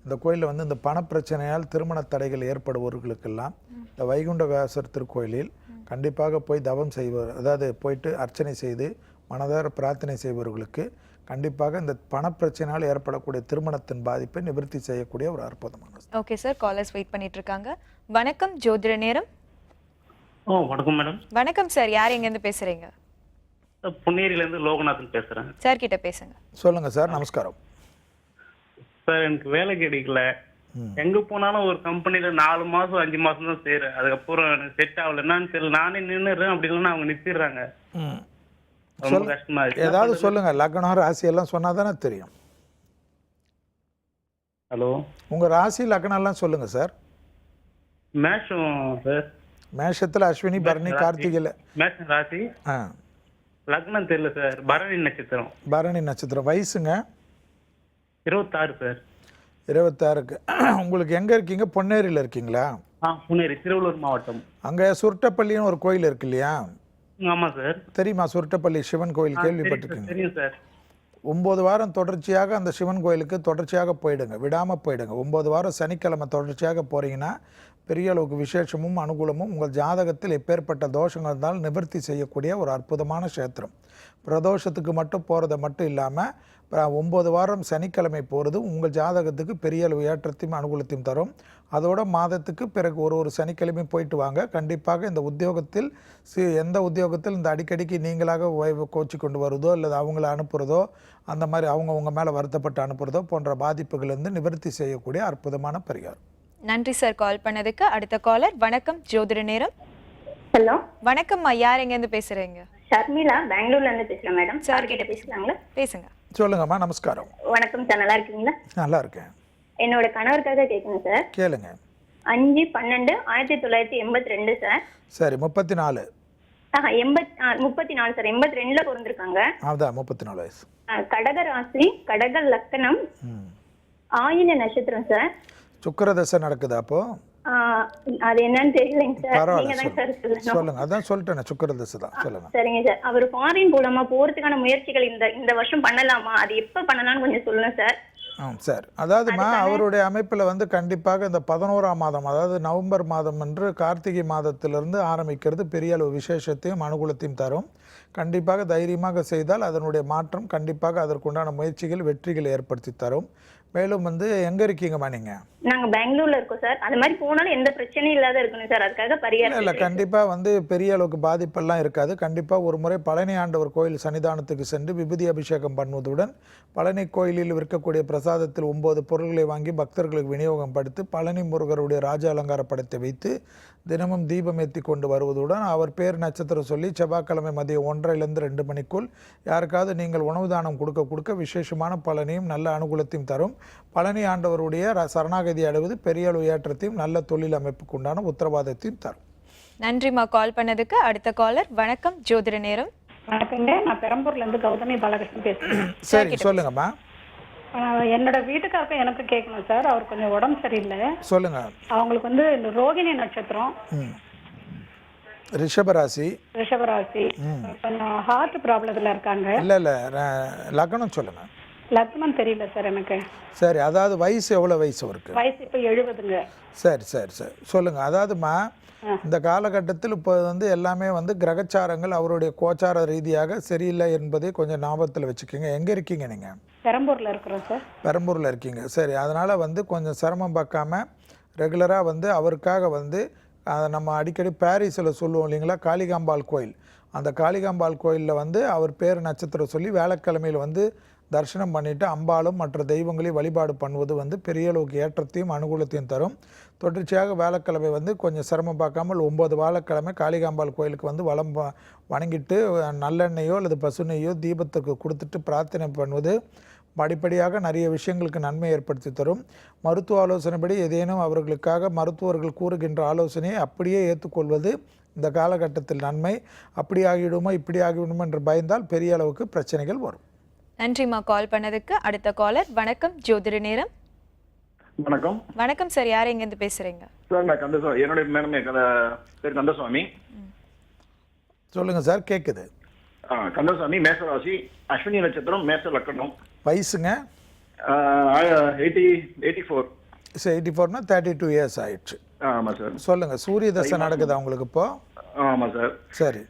இந்த கோயிலில் வந்து இந்த பணப்பிரச்சனையால் திருமண தடைகள் ஏற்படுபவர்களுக்கெல்லாம் இந்த வைகுண்ட வியாசர் திருக்கோயிலில் கண்டிப்பாக போய் தவம் செய்வர், அதாவது போயிட்டு அர்ச்சனை செய்து மனதார பிரார்த்தனை செய்பவர்களுக்கு கண்டிப்பாக இந்த பணப்பிரச்சனையால் ஏற்படக்கூடிய திருமணத்தின் பாதிப்பை நிவர்த்தி செய்யக்கூடிய ஒரு அற்புதமான. ஓகே சார், காலர்ஸ் வெயிட் பண்ணிட்டு இருக்காங்க. வணக்கம் ஜோதிட நேரம். வணக்கம் மேடம். வணக்கம் சார், யார் எங்கேருந்து பேசுறீங்க? பொன்னேரியிலேருந்து லோகநாதன் பேசுகிறேன். சார் கிட்ட பேசுங்க. சொல்லுங்கள் சார். நமஸ்காரம் சார். எனக்கு வேலை கிடைக்கல. எங்கே போனாலும் ஒரு கம்பெனியில் 4 மாதம் 5 மாதம் தான் செய்கிறேன். அதுக்கப்புறம் எனக்கு செட் ஆகல. என்னன்னு தெரியல. நானே நின்றுறேன், அப்படி இல்லைன்னா அவங்க நிறுத்திடுறாங்க. ரொம்ப கஷ்டமா இருக்கு. ஏதாவது சொல்லுங்க. லக்னம் ராசி எல்லாம் சொன்னா தானே தெரியும். ஹலோ, உங்க ராசி லக்னம் எல்லாம் சொல்லுங்க சார். மேஷம் சார். மேஷத்துல அஸ்வினி பரணி கார்த்திகைல. மேஷம் ராசி. லக்னம் தெரியல சார். பரணி நட்சத்திரம். பரணி நட்சத்திரம். வயசுங்க? 26 சார். 26க்கு. உங்களுக்கு எங்க இருக்கீங்க? பொன்னேரியில் இருக்கீங்களா? பொன்னேரி, திருவள்ளூர் மாவட்டம். அங்கே சுருட்டப்பள்ளின்னு ஒரு கோயில் இருக்கு இல்லையா? ஆமா சார். தெரியுமா? சுருட்டப்பள்ளி சிவன் கோயில் கேள்விப்பட்டிருக்கீங்க? தெரியும் சார். 9 வாரம் தொடர்ச்சியாக அந்த சிவன் கோயிலுக்கு தொடர்ச்சியாக போயிடுங்க, விடாமல் போயிடுங்க. 9 வாரம் சனிக்கிழமை தொடர்ச்சியாக போகிறீங்கன்னா பெரிய அளவுக்கு விசேஷமும் அனுகூலமும் உங்கள் ஜாதகத்தில் எப்பேற்பட்ட தோஷங்கள் இருந்தாலும் நிவர்த்தி செய்யக்கூடிய ஒரு அற்புதமான க்ஷேத்திரம். பிரதோஷத்துக்கு மட்டும் போகிறத மட்டும் இல்லாமல் 9 வாரம் சனிக்கிழமை போகிறது உங்கள் ஜாதகத்துக்கு பெரிய அளவு ஏற்றத்தையும் அனுகூலத்தையும் தரும். அதோட மாதத்துக்கு பிறகு ஒரு சனிக்கிழமை போயிட்டு வாங்க. கண்டிப்பாக இந்த உத்தியோகத்தில் எந்த உத்தியோகத்தில் இந்த அடிக்கடிக்கு நீங்களாக கோச்சி கொண்டு வருவதோ அல்லது அவங்கள அனுப்புகிறதோ அந்த மாதிரி அவங்க உங்கள் மேலே வருத்தப்பட்டு அனுப்புகிறதோ போன்ற பாதிப்புகளிலிருந்து நிவர்த்தி செய்யக்கூடிய அற்புதமான பரிகாரம். நன்றி சார் கால் பண்ணதுக்கு. அடுத்த காலர் வணக்கம் ஜோதிட நேரம். ஹலோ வணக்கம்மா, யார் எங்கேருந்து பேசுறீங்க? ஷர்மிளா, பெங்களூர்ல இருந்து பேசுறேன் மேடம். சார் கிட்ட பேசலாங்களா? பேசுங்க. சொல்லுங்கம்மா. நமஸ்காரம். வணக்கம் சார், நல்லா இருக்கீங்களா? நல்லா இருக்கேன். என்னோட கணவருக்காக கேட்கணும் சார். கேளுங்க. 5/12/1982 சார். சரி. 34. 34 சார். 82ல பிறந்திருக்காங்க. அதான் 34 வயசு. கடக ராசி, கடக லக்னம், ஆயில்ய நட்சத்திரம் சார். சுக்கிர தசை நடக்குதா அப்போ? அது என்னன்னு தெரியலைங்க சார். நீங்க தான் சார் பரவாயில்ல, சொல்லணும். சொல்லுங்க. அதான் சொல்லிட்டேன், சுக்கிர தசை தான். சொல்லுங்க. சரிங்க சார். அவர் ஃபாரின் மூலமா போறதுக்கான முயற்சிகள் இந்த வருஷம் பண்ணலாமா? அது எப்ப பண்ணலாம்னு கொஞ்சம் சொல்லுங்க சார். சார், அதாவதுமா அவருடைய அமைப்பில் வந்து கண்டிப்பாக இந்த 11ஆம் மாதம், அதாவது நவம்பர் மாதம் என்று கார்த்திகை மாதத்திலிருந்து ஆரம்பிக்கிறது பெரிய அளவு விசேஷத்தையும் அனுகூலத்தையும் தரும். கண்டிப்பாக தைரியமாக செய்தால் அதனுடைய மாற்றம் கண்டிப்பாக அதற்குண்டான முயற்சிகள் வெற்றிகள் ஏற்படுத்தி தரும். மேலும் வந்து எங்கே இருக்கீங்கம்மா நீங்கள்? நாங்க பெங்களூர்ல இருக்கோம் சார். அந்த மாதிரி போனாலும் எந்த பிரச்சனையும் இல்லாத இருக்கணும் சார். அதுக்காக பரிகாரம் இல்லை, கண்டிப்பாக வந்து பெரிய அளவுக்கு பாதிப்பெல்லாம் இருக்காது. கண்டிப்பாக ஒரு முறை பழனி ஆண்டவர் கோயில் சன்னிதானத்துக்கு சென்று விபூதி அபிஷேகம் பண்ணுவதுடன் பழனி கோயிலில் இருக்கக்கூடிய பிரசாதத்தில் 9 பொருட்களை வாங்கி பக்தர்களுக்கு விநியோகம் படுத்து பழனி முருகருடைய ராஜ அலங்கார படத்தை வைத்து தினமும் தீபம் ஏற்றி கொண்டு வருவதுடன் அவர் பேர் நட்சத்திரம் சொல்லி செவ்வாய்க்கிழமை மதியம் 1:30லேருந்து 2 மணிக்குள் யாருக்காவது நீங்கள் உணவு தானம் கொடுக்க விசேஷமான பலனையும் நல்ல அனுகூலத்தையும் தரும். பழனி ஆண்டவருடைய சரணாகதி அடைவது பெரிய அளவு ஏற்றத்தையும் நல்ல தொழில் அமைப்புக்கு உண்டான உத்தரவாதத்தையும் தரும். நன்றிம்மா கால் பண்ணதுக்கு. அடுத்த காலர் வணக்கம் ஜோதிட நேரம். வணக்கங்க, நான் பெரம்பூர்ல இருந்து கௌதமி பாலகிருஷ்ணன் பேசுறேன். சரி, சொல்லுங்கம்மா. என்னோட வீட்டுக்காரருக்கு எனக்கு கேட்கணும் சார். அவர் கொஞ்சம் உடம்பு சரியில்லை. சொல்லுங்க. அவங்களுக்கு வந்து இந்த ரோகிணி நட்சத்திரம், ரிஷபராசி. ரிஷபராசி, கொஞ்சம் ஹார்ட் ப்ராப்ளத்துல இருக்காங்க. இல்ல லக்னம் சொல்லுங்க. லக்னம் தெரியல சார் எனக்கு. சரி, அதாவது வயசு எவ்வளவு வயசு அவருக்கு? வயசு இப்போ 70ங்க. சரி சரி சரி, சொல்லுங்க. அதாவதுமா இந்த காலகட்டத்தில் இப்போ வந்து எல்லாமே வந்து கிரகச்சாரங்கள் அவருடைய கோச்சார ரீதியாக சரியில்லை என்பதை கொஞ்சம் ஞாபகத்தில் வச்சுக்கோங்க. எங்கே இருக்கீங்க நீங்கள்? பெரம்பூரில் இருக்கிறோம் சார். பெரம்பூரில் இருக்கீங்க. சரி, அதனால் வந்து கொஞ்சம் சிரமம் பார்க்காம ரெகுலராக வந்து அவருக்காக வந்து நம்ம அடிக்கடி பாரிஸில் சொல்லுவோம் இல்லைங்களா, காளிகாம்பாள் கோயில். அந்த காளிகாம்பாள் கோயிலில் வந்து அவர் பேர் நட்சத்திரம் சொல்லி வேலைக்கிழமையில் வந்து தரிசனம் பண்ணிவிட்டு அம்பாலும் மற்ற தெய்வங்களையும் வழிபாடு பண்ணுவது வந்து பெரிய அளவுக்கு ஏற்றத்தையும் அனுகூலத்தையும் தரும். தொடர்ச்சியாக வேலைக்கிழமை வந்து கொஞ்சம் சிரமம் பார்க்காமல் 9 வேலைக்கிழமை காளிகாம்பாள் கோயிலுக்கு வந்து வணங்கிட்டு நல்லெண்ணெயோ அல்லது பசுநெய்யோ தீபத்துக்கு கொடுத்துட்டு பிரார்த்தனை பண்ணுவது படிப்படியாக நிறைய விஷயங்களுக்கு நன்மை ஏற்படுத்தி தரும். மருத்துவ ஆலோசனைப்படி ஏதேனும் அவர்களுக்காக மருத்துவர்கள் கூறுகின்ற ஆலோசனையை அப்படியே ஏற்றுக்கொள்வது இந்த காலகட்டத்தில் நன்மை. அப்படி ஆகிவிடுமோ இப்படி ஆகிவிடுமோ என்று பயந்தால் பெரிய அளவுக்கு பிரச்சனைகள் வரும். நன்றிம்மா கால் பண்ணதுக்கு. அடுத்த காலர் வணக்கம் ஜோதிட நேரம். வணக்கம். வணக்கம் சார், யார் எங்கேருந்து பேசுறீங்க? சார் நான் கந்தசுவாமி, என்னுடைய பேர் கந்தசுவாமி. சொல்லுங்க சார், கேட்குது. கந்தசுவாமி, மேசராசி, அஸ்வினி நட்சத்திரம், மேச லக்கணம். வயசுங்க? 84. 84னா 32 இயர்ஸ் ஆயிடுச்சு. ஆமாம் சார். சொல்லுங்க, சூரிய தசை நடக்குதா உங்களுக்கு இப்போ? ஆமாம் சார். சரி.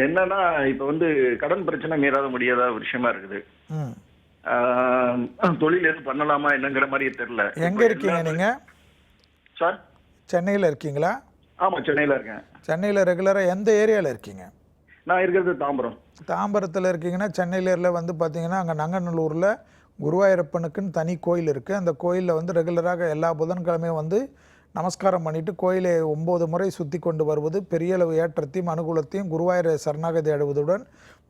என்னன்னா இப்போ வந்து கடன் பிரச்சனை மீறாத முடியாத ஒரு விஷயமா இருக்குது. தொழில் எதுவும் பண்ணலாமா என்னங்கிற மாதிரி தெரியல. எங்க இருக்கீங்க நீங்க? சார், சென்னையில் இருக்கீங்களா? ஆமாம், சென்னையில் இருக்கேன். சென்னையில் ரெகுலராக எந்த ஏரியாவில் இருக்கீங்க? நான் இருக்கிறது தாம்பரம். தாம்பரத்தில் இருக்கீங்கன்னா சென்னையில் வந்து பார்த்தீங்கன்னா அங்கே நங்கநல்லூரில் குருவாயூரப்பனுக்குன்னு தனி கோயில் இருக்குது. அந்த கோயிலில் வந்து ரெகுலராக எல்லா புதன்கிழமையும் வந்து நமஸ்காரம் பண்ணிவிட்டு கோயிலை 9 முறை சுற்றி கொண்டு வருவது பெரிய அளவு ஏற்றத்தையும் அனுகூலத்தையும் குருவாயூரை சரணாகதி அடைவதுடன்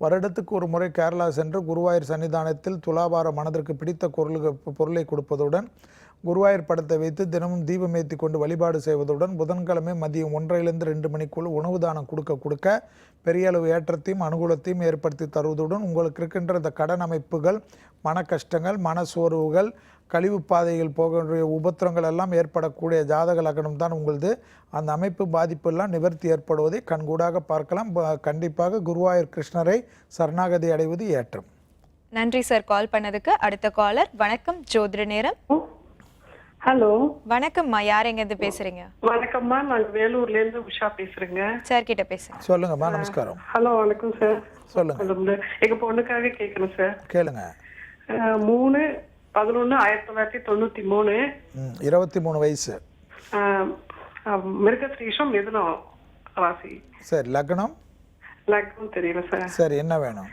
வருடத்துக்கு ஒரு முறை கேரளா சென்று குருவாயூர் சன்னிதானத்தில் துலாபார மனதிற்கு பிடித்த பொருளை கொடுப்பதுடன் குருவாயூர் படத்தை வைத்து தினமும் தீபம் ஏற்றி கொண்டு வழிபாடு செய்வதுடன் புதன்கிழமை மதியம் 1:30லேருந்து 2 மணிக்குள் உணவு தானம் கொடுக்க பெரிய அளவு ஏற்றத்தையும் அனுகூலத்தையும் ஏற்படுத்தி தருவதுடன் உங்களுக்கு இருக்கின்ற இந்த கடன் அமைப்புகள், மன கஷ்டங்கள், மன சோர்வுகள், கழிவு பாதைகள் போகின்ற உபத்திரங்கள் எல்லாம் ஏற்படக்கூடிய ஜாதக லக்னம் தான் உங்களது. அந்த அமைப்பு பாதிப்பெல்லாம் நிவர்த்தி ஏற்படுவதை கண்கூடாக பார்க்கலாம். கண்டிப்பாக குருவாயூர் கிருஷ்ணரை சரணாகதி அடைவது ஏற்றம். நன்றி சார் கால் பண்ணதுக்கு. அடுத்த காலர் வணக்கம் ஜோதிட நேரம். ஹலோ. வணக்கம்மா, யார் எங்கேருந்து பேசுறீங்க? வணக்கம்மா, நான் வேலூர்ல இருந்து உஷா பேசுறேங்க. சார் கிட்ட பேசுங்க. சொல்லுங்கம்மா. நமஸ்காரம். ஹலோ, வணக்கம் சார். சொல்லுங்க. எங்க பொண்ணுக்காக கேட்கணும் சார். கேளுங்க. 3/11/1993. 23 வயசு. மிருகஸ்ரீஷம், மிதுனம் ராசி. சரி, லக்னம்? லக்னம் தெரியல சார். சரி, என்ன வேணும்?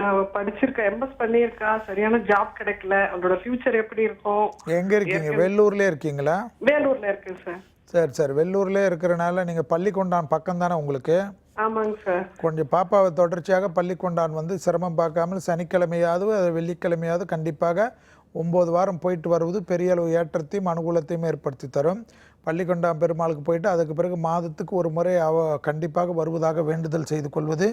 அவ படிச்சிருக்கா, எம்எஸ் பண்ணியிருக்கா, சரியான ஜாப் கிடைக்கல. அவளோட ஃபியூச்சர் எப்படி இருக்கும்? எங்க இருக்கீங்க? வெள்ளூர்ல இருக்கீங்களா? வேலூர்ல இருக்கு சார். சரி சரி, வெள்ளூர்ல இருக்கிறனால நீங்க பள்ளிக்கொண்டான் பக்கம் தானே உங்களுக்கு? ஆமாங்க சார். கொஞ்சம் பாப்பாவை தொடர்ச்சியாக பள்ளிக்கொண்டான் வந்து சிரமம் பார்க்காமல் சனிக்கிழமையாவது வெள்ளிக்கிழமையாவது கண்டிப்பாக 9 வாரம் போயிட்டு வருவது பெரிய அளவு ஏற்றத்தையும் அனுகூலத்தையும் ஏற்படுத்தி தரும். பள்ளிக்கொண்டான் பெருமாளுக்கு போயிட்டு அதுக்கு பிறகு மாதத்துக்கு ஒரு முறை கண்டிப்பாக வருவதாக வேண்டுதல் செய்து கொள்வது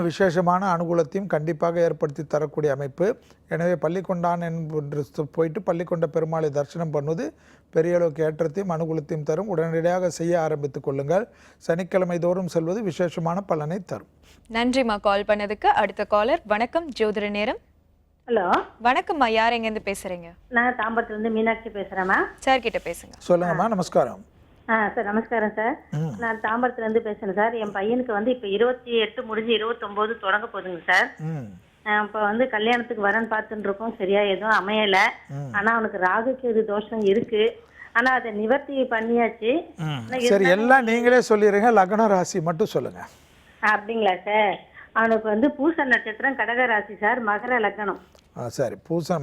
விசேஷமான அனுகூலத்தையும் கண்டிப்பாக ஏற்படுத்தி தரக்கூடிய அமைப்பு. எனவே பள்ளிக்கொண்டான் என்று போயிட்டு பள்ளிக்கொண்ட பெருமாளை தரிசனம் பண்ணுவது பெரிய அளவுக்கு ஏற்றத்தையும் அனுகூலத்தையும் தரும். உடனடியாக செய்ய ஆரம்பித்துக் கொள்ளுங்கள். சனிக்கிழமை தோறும் செல்வது விசேஷமான பலனை தரும். நன்றிம்மா கால் பண்ணதுக்கு. அடுத்த காலர். வணக்கம் ஜோதிட நேரம். ஹலோ வணக்கம்மா, யார் எங்கேருந்து பேசுறீங்க? நான் தாம்பரத்துலேருந்து மீனாட்சி பேசுகிறேம்மா. சார் கிட்ட பேசுங்க. சொல்லுங்கம்மா. நமஸ்காரம். சார் நமஸ்காரம் சார். நான் தாம்பரத்துலேருந்து பேசுகிறேன் சார். என் பையனுக்கு வந்து இப்போ 28 முடிஞ்சு 29 தொடங்க போகுதுங்க சார். இப்போ வந்து கல்யாணத்துக்கு வரன்னு பார்த்துட்டு இருக்கோம். சரியா எதுவும் அமையலை. ஆனால் அவனுக்கு ராகு கேது தோஷம் இருக்கு. ஆனால் அதை நிவர்த்தி பண்ணியாச்சு. சரி, எல்லாம் நீங்களே சொல்லிடுங்க. லக்ன ராசி மட்டும் சொல்லுங்க. அப்படிங்களா சார்? அவனுக்கு வந்து பூச நட்சத்திரம், கடக ராசி சார், மகர லக்னம். சரி,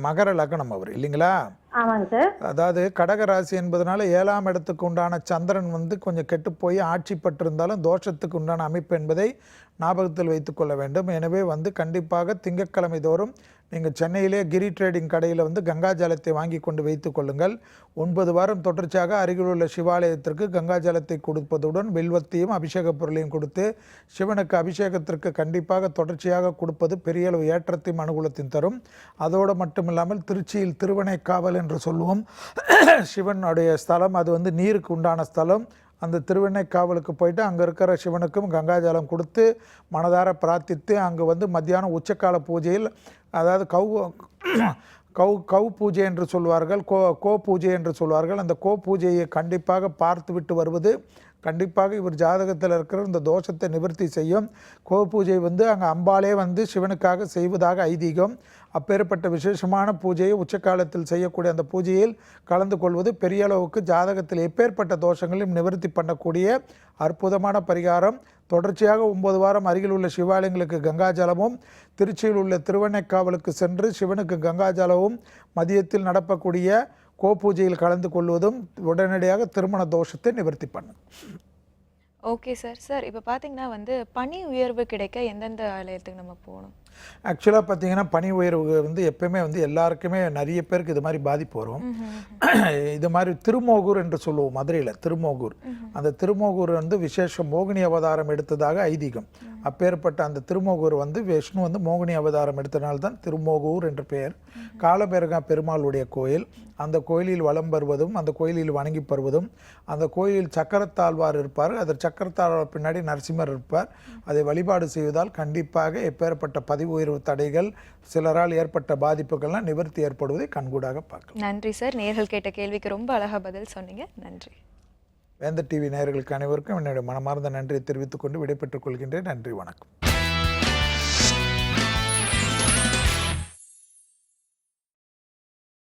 மகர லக்னம் அவர் இல்லைங்களா? ஆமாங்க சார். அதாவது கடக ராசி என்பதனால 7ஆம் இடத்துக்கு உண்டான சந்திரன் வந்து கொஞ்சம் கெட்டு போய் ஆட்சி பட்டிருந்தாலும் தோஷத்துக்கு உண்டான அமைப்பு என்பதை ஞாபகத்தில் வைத்துக்கொள்ள வேண்டும். எனவே வந்து கண்டிப்பாக திங்கட்கிழமை தோறும் நீங்கள் சென்னையிலே கிரி ட்ரேடிங் கடையில் வந்து கங்கா ஜலத்தை வாங்கி கொண்டு வைத்து கொள்ளுங்கள். 9 வாரம் தொடர்ச்சியாக அருகில் உள்ள சிவாலயத்திற்கு கங்கா ஜலத்தை கொடுப்பதுடன் வில்வத்தையும் அபிஷேக பொருளையும் கொடுத்து சிவனுக்கு அபிஷேகத்திற்கு கண்டிப்பாக தொடர்ச்சியாக கொடுப்பது பெரிய அளவு ஏற்றத்தையும் அனுகூலத்தையும் தரும். அதோடு மட்டுமில்லாமல் திருச்சியில் திருவனைக்காவல் என்று சொல்லுவோம் சிவனுடைய ஸ்தலம். அது வந்து நீருக்கு உண்டான ஸ்தலம். அந்த திருவெண்ணைக்காவலுக்கு போயிட்டு அங்கே இருக்கிற சிவனுக்கும் கங்காஜலம் கொடுத்து மனதார பிரார்த்தித்து அங்கே வந்து மத்தியானம் உச்சக்கால பூஜையில், அதாவது கவு பூஜை என்று சொல்வார்கள், கோ பூஜை என்று சொல்வார்கள். அந்த கோ பூஜையை கண்டிப்பாக பார்த்து விட்டு வருவது கண்டிப்பாக இவர் ஜாதகத்தில் இருக்கிற இந்த தோஷத்தை நிவர்த்தி செய்யும். கோ பூஜை வந்து அங்கே அம்பாலே வந்து சிவனுக்காக செய்வதாக ஐதீகம். அப்பேற்பட்ட விசேஷமான பூஜையை உச்சக்காலத்தில் செய்யக்கூடிய அந்த பூஜையில் கலந்து கொள்வது பெரிய அளவுக்கு ஜாதகத்தில் எப்பேற்பட்ட தோஷங்களையும் நிவர்த்தி பண்ணக்கூடிய அற்புதமான பரிகாரம். தொடர்ச்சியாக 9 வாரம் அருகில் உள்ள சிவாலயங்களுக்கு கங்காஜலமும், திருச்சியில் உள்ள திருவெண்ணைக்காவலுக்கு சென்று சிவனுக்கு கங்காஜலமும் மதியத்தில் நடக்கக்கூடிய கோபூஜையில் கலந்து கொள்வதும் உடனடியாக திருமண தோஷத்தை நிவர்த்தி பண்ணும். Okay sir. சார் இப்போ பார்த்தீங்கன்னா வந்து பணி உயர்வு கிடைக்க எந்தெந்த ஆலயத்துக்கு நம்ம போகணும்? ஆக்சுவலாக பார்த்தீங்கன்னா பணி உயர்வு வந்து எப்பயுமே வந்து எல்லாருக்குமே நிறைய பேருக்கு இது மாதிரி பாதிப்பு வரும். இது மாதிரி திருமோகூர் என்று சொல்லுவோம் மதுரையில். திருமோகூர், அந்த திருமோகூர் வந்து விசேஷம் மோகினி அவதாரம் எடுத்ததாக ஐதீகம். அப்பேற்பட்ட அந்த திருமோகூர் வந்து விஷ்ணு வந்து மோகினி அவதாரம் எடுத்தனால்தான் திருமோகூர் என்று பெயர். காலபைரவ பெருமாளுடைய கோயில். அந்த கோயிலில் வலம் வருவதும் அந்த கோயிலில் வணங்கி வருவதும், அந்த கோயிலில் சக்கரத்தாழ்வார் இருப்பார். அதில் சக்கரத்தாழ்வார் பின்னாடி நரசிம்மர் இருப்பார். அதை வழிபாடு செய்வதால் கண்டிப்பாக எப்பேற்பட்ட பதிவு உயர்வு தடைகள், சிலரால் ஏற்பட்ட பாதிப்புகள்லாம் நிவர்த்தி ஏற்படுவதை கண்கூடாக பார்க்கலாம். நன்றி சார். நேர்கள் கேட்ட கேள்விக்கு ரொம்ப அழகாக பதில் சொன்னீங்க. நன்றி. வேந்தர் டிவி நேயர்களுக்கு அனைவருக்கும் என்னுடைய மனமார்ந்த நன்றியை தெரிவித்துக் கொண்டு விடைபெற்றுக் கொள்கின்றேன். நன்றி, வணக்கம்.